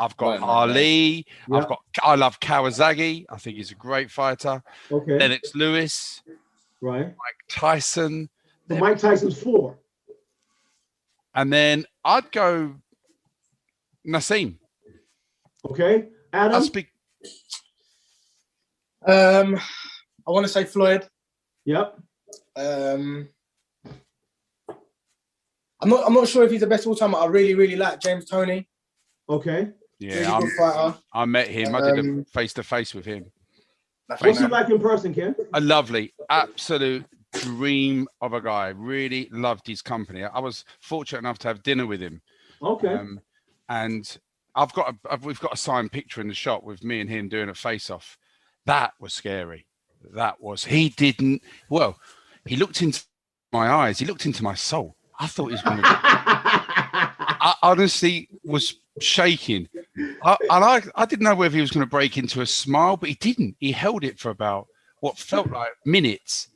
I've got Right, Ali. Yeah. I love Kawasaki. I think he's a great fighter. Okay. Lennox Lewis, Right. Mike Tyson. So Mike Tyson's 4. And then I'd go Nassim. Okay. Adam. I'll speak. I want to say Floyd. Yep. I'm not sure if he's the best all time. I really like James Toney. Okay. Yeah, Really good fighter. I met him. I did a face-to-face with him. What's he like in person, Ken? A lovely, absolute dream of a guy. Really loved his company. I was fortunate enough to have dinner with him. Okay. And we've got a signed picture in the shop with me and him doing a face-off. That was scary. He looked into my eyes. He looked into my soul. I thought he was going to. I honestly was shaking. I didn't know whether he was going to break into a smile, but he didn't. He held it for about what felt like minutes.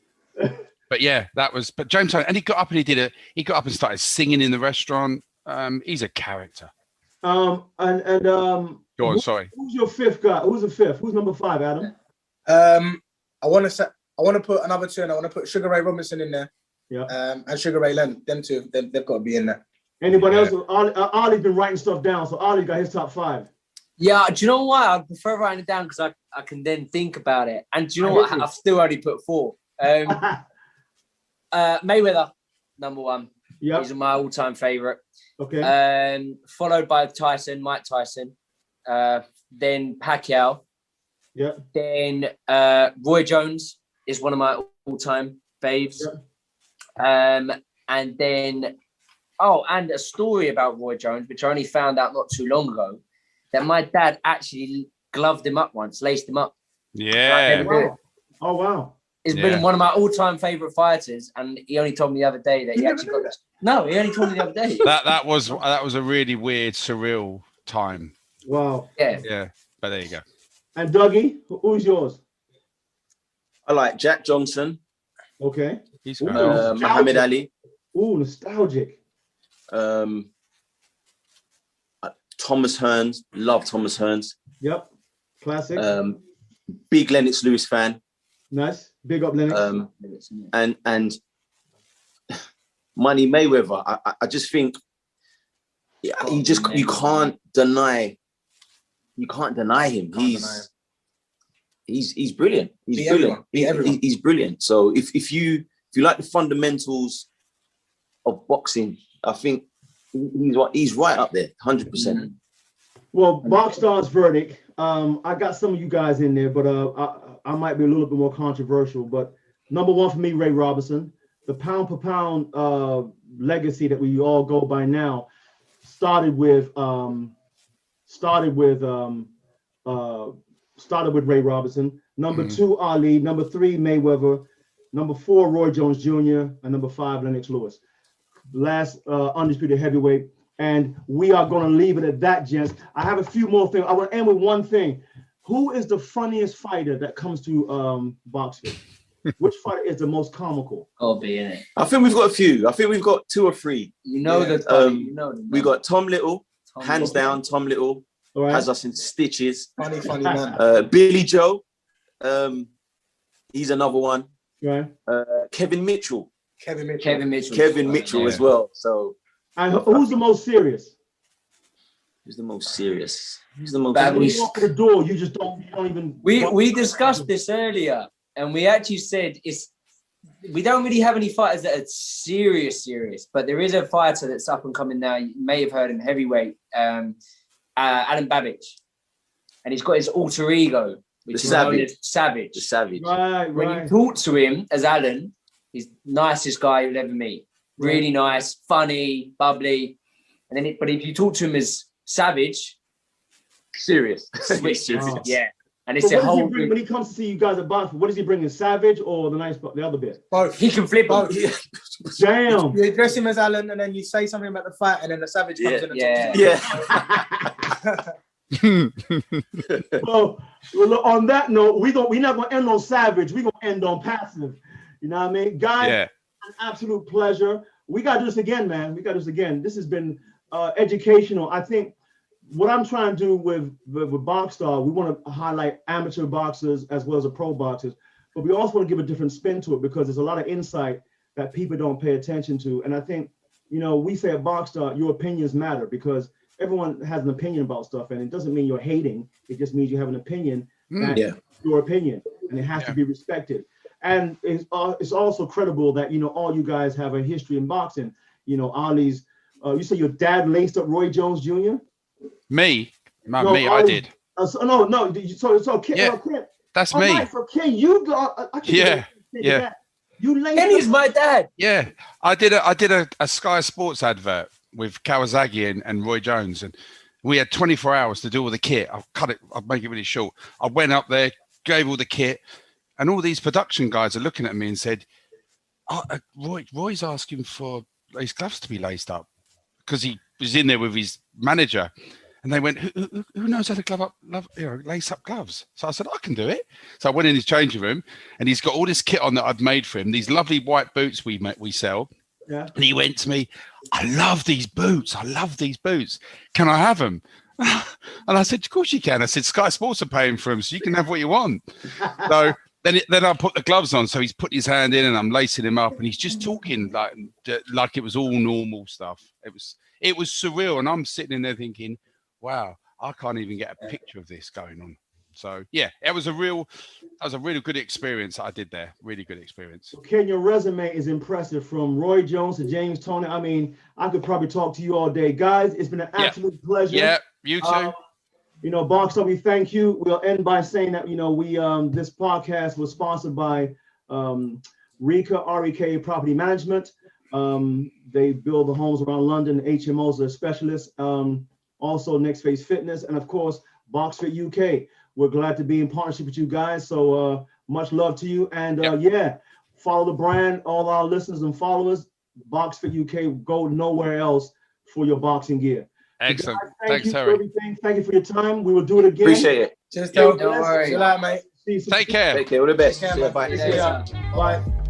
But yeah, but James Toney, and he got up and started singing in the restaurant. He's a character. Go on, sorry. Who's your 5th guy? Who's the 5th? Who's number 5, Adam? I want to put another 2, and I want to put Sugar Ray Robinson in there. Yeah. And Sugar Ray Leonard. Them two, they've got to be in there. Anybody else? Ollie's been writing stuff down, so Ollie got his top 5. Yeah, do you know why? I prefer writing it down because I can then think about it. And do you know what? I've still only put 4. Mayweather, number 1. Yeah. He's my all-time favorite. Okay. Followed by Mike Tyson. Then Pacquiao. Yeah. Then Roy Jones is one of my all-time faves. Yeah. And then, and a story about Roy Jones, which I only found out not too long ago, that my dad actually gloved him up once, laced him up. Yeah. Wow. Oh, wow. He's been one of my all-time favorite fighters, and he only told me the other day that he actually got this. No, he only told me the other day. That was a really weird, surreal time. Wow. Yeah. Yeah. But there you go. And Dougie, who's yours? I like Jack Johnson. Okay. He's Muhammad Ali. Ooh, nostalgic. Thomas Hearns. Love Thomas Hearns. Yep. Classic. Big Lennox Lewis fan. Nice. Big up, Lennox. And Money Mayweather. I just think you can't deny him. He's brilliant. He's brilliant. He's brilliant. So if you like the fundamentals of boxing, I think he's right up there, 100%. Well, Boxstar's verdict. I got some of you guys in there, but I might be a little bit more controversial. But number 1 for me, Ray Robinson. The pound for pound legacy that we all go by now started with Ray Robinson. Number 2, Ali. Number 3, Mayweather. Number 4, Roy Jones Jr. And number 5, Lennox Lewis. Last undisputed heavyweight. And we are going to leave it at that, gents. I have a few more things. I want to end with one thing. Who is the funniest fighter that comes to Boxfit? Which fighter is the most comical? I'll be in it. I think we've got a few. I think we've got 2 or 3. You know that. We got Tom Little, hands down. Tom Little has us in stitches. Funny man. Billy Joe, he's another one. Right. Kevin Mitchell as well. So. And who's the most serious? Who's the most serious? When you walk to the door, you don't even. We discussed this earlier, and we actually said we don't really have any fighters that are serious, but there is a fighter that's up and coming now. You may have heard him, heavyweight, Alan Babbage, and he's got his alter ego, which is known as Savage. The Savage. Right. When you talk to him as Alan, he's the nicest guy you'll ever meet. Really nice, funny, bubbly, and then but if you talk to him as Savage, serious. Yeah. And it's so a whole. When he comes to see you guys at Boxfit, what does he bring? In Savage or the other bit? Both. He can flip both. Damn. You address him as Alan, and then you say something about the fight, and then the Savage comes in and talks. Well, on that note, we're not gonna end on Savage. We're gonna end on passive. You know what I mean, guys? Yeah. An absolute pleasure. We gotta do this again, man. This has been educational. I think what I'm trying to do with Boxstar, we want to highlight amateur boxers as well as the pro boxers, but we also want to give a different spin to it because there's a lot of insight that people don't pay attention to. And I think, you know, we say at Boxstar, your opinions matter because everyone has an opinion about stuff, and it doesn't mean you're hating. It just means you have an opinion. That's your opinion, and it has to be respected. And it's also credible that, you know, all you guys have a history in boxing. You know, Ali's, you say your dad laced up Roy Jones Jr.? Me? I did. So Ken, that's me. Right, so Ken, you got, You laced Kenny's my dad. Yeah, I did a Sky Sports advert with Kawasaki and Roy Jones, and we had 24 hours to do all the kit. I'll make it really short. I went up there, gave all the kit, and all these production guys are looking at me and said, Roy's asking for his gloves to be laced up because he was in there with his manager. And they went, who knows how to lace up gloves? So I said, I can do it. So I went in his changing room, and he's got all this kit on that I've made for him. These lovely white boots we sell. Yeah. And he went to me, I love these boots. Can I have them? And I said, of course you can. I said, Sky Sports are paying for them, so you can have what you want. So then I put the gloves on. So he's put his hand in, and I'm lacing him up, and he's just talking like it was all normal stuff. It was surreal, and I'm sitting in there thinking, wow, I can't even get a picture of this going on. So yeah, that was a really good experience I did there. Really good experience. Ken, your resume is impressive from Roy Jones to James Toney. I mean, I could probably talk to you all day. Guys, it's been an absolute pleasure. Yeah, you too. You know, Boxstar, we thank you. We'll end by saying that, you know, we this podcast was sponsored by REK Property Management. They build the homes around London. HMOs are specialists. Also Next Phase Fitness, and of course Boxfit UK. We're glad to be in partnership with you guys. So much love to you, and follow the brand. All our listeners and followers, Boxfit UK. Go nowhere else for your boxing gear. Excellent. Guys, Thanks, for Harry. everything. Thank you for your time. We will do it again. Appreciate it. Just No worries. Chill out, mate. See you soon. Take care. Take care. All the best. Take care, See ya. man. Bye. See ya. Bye.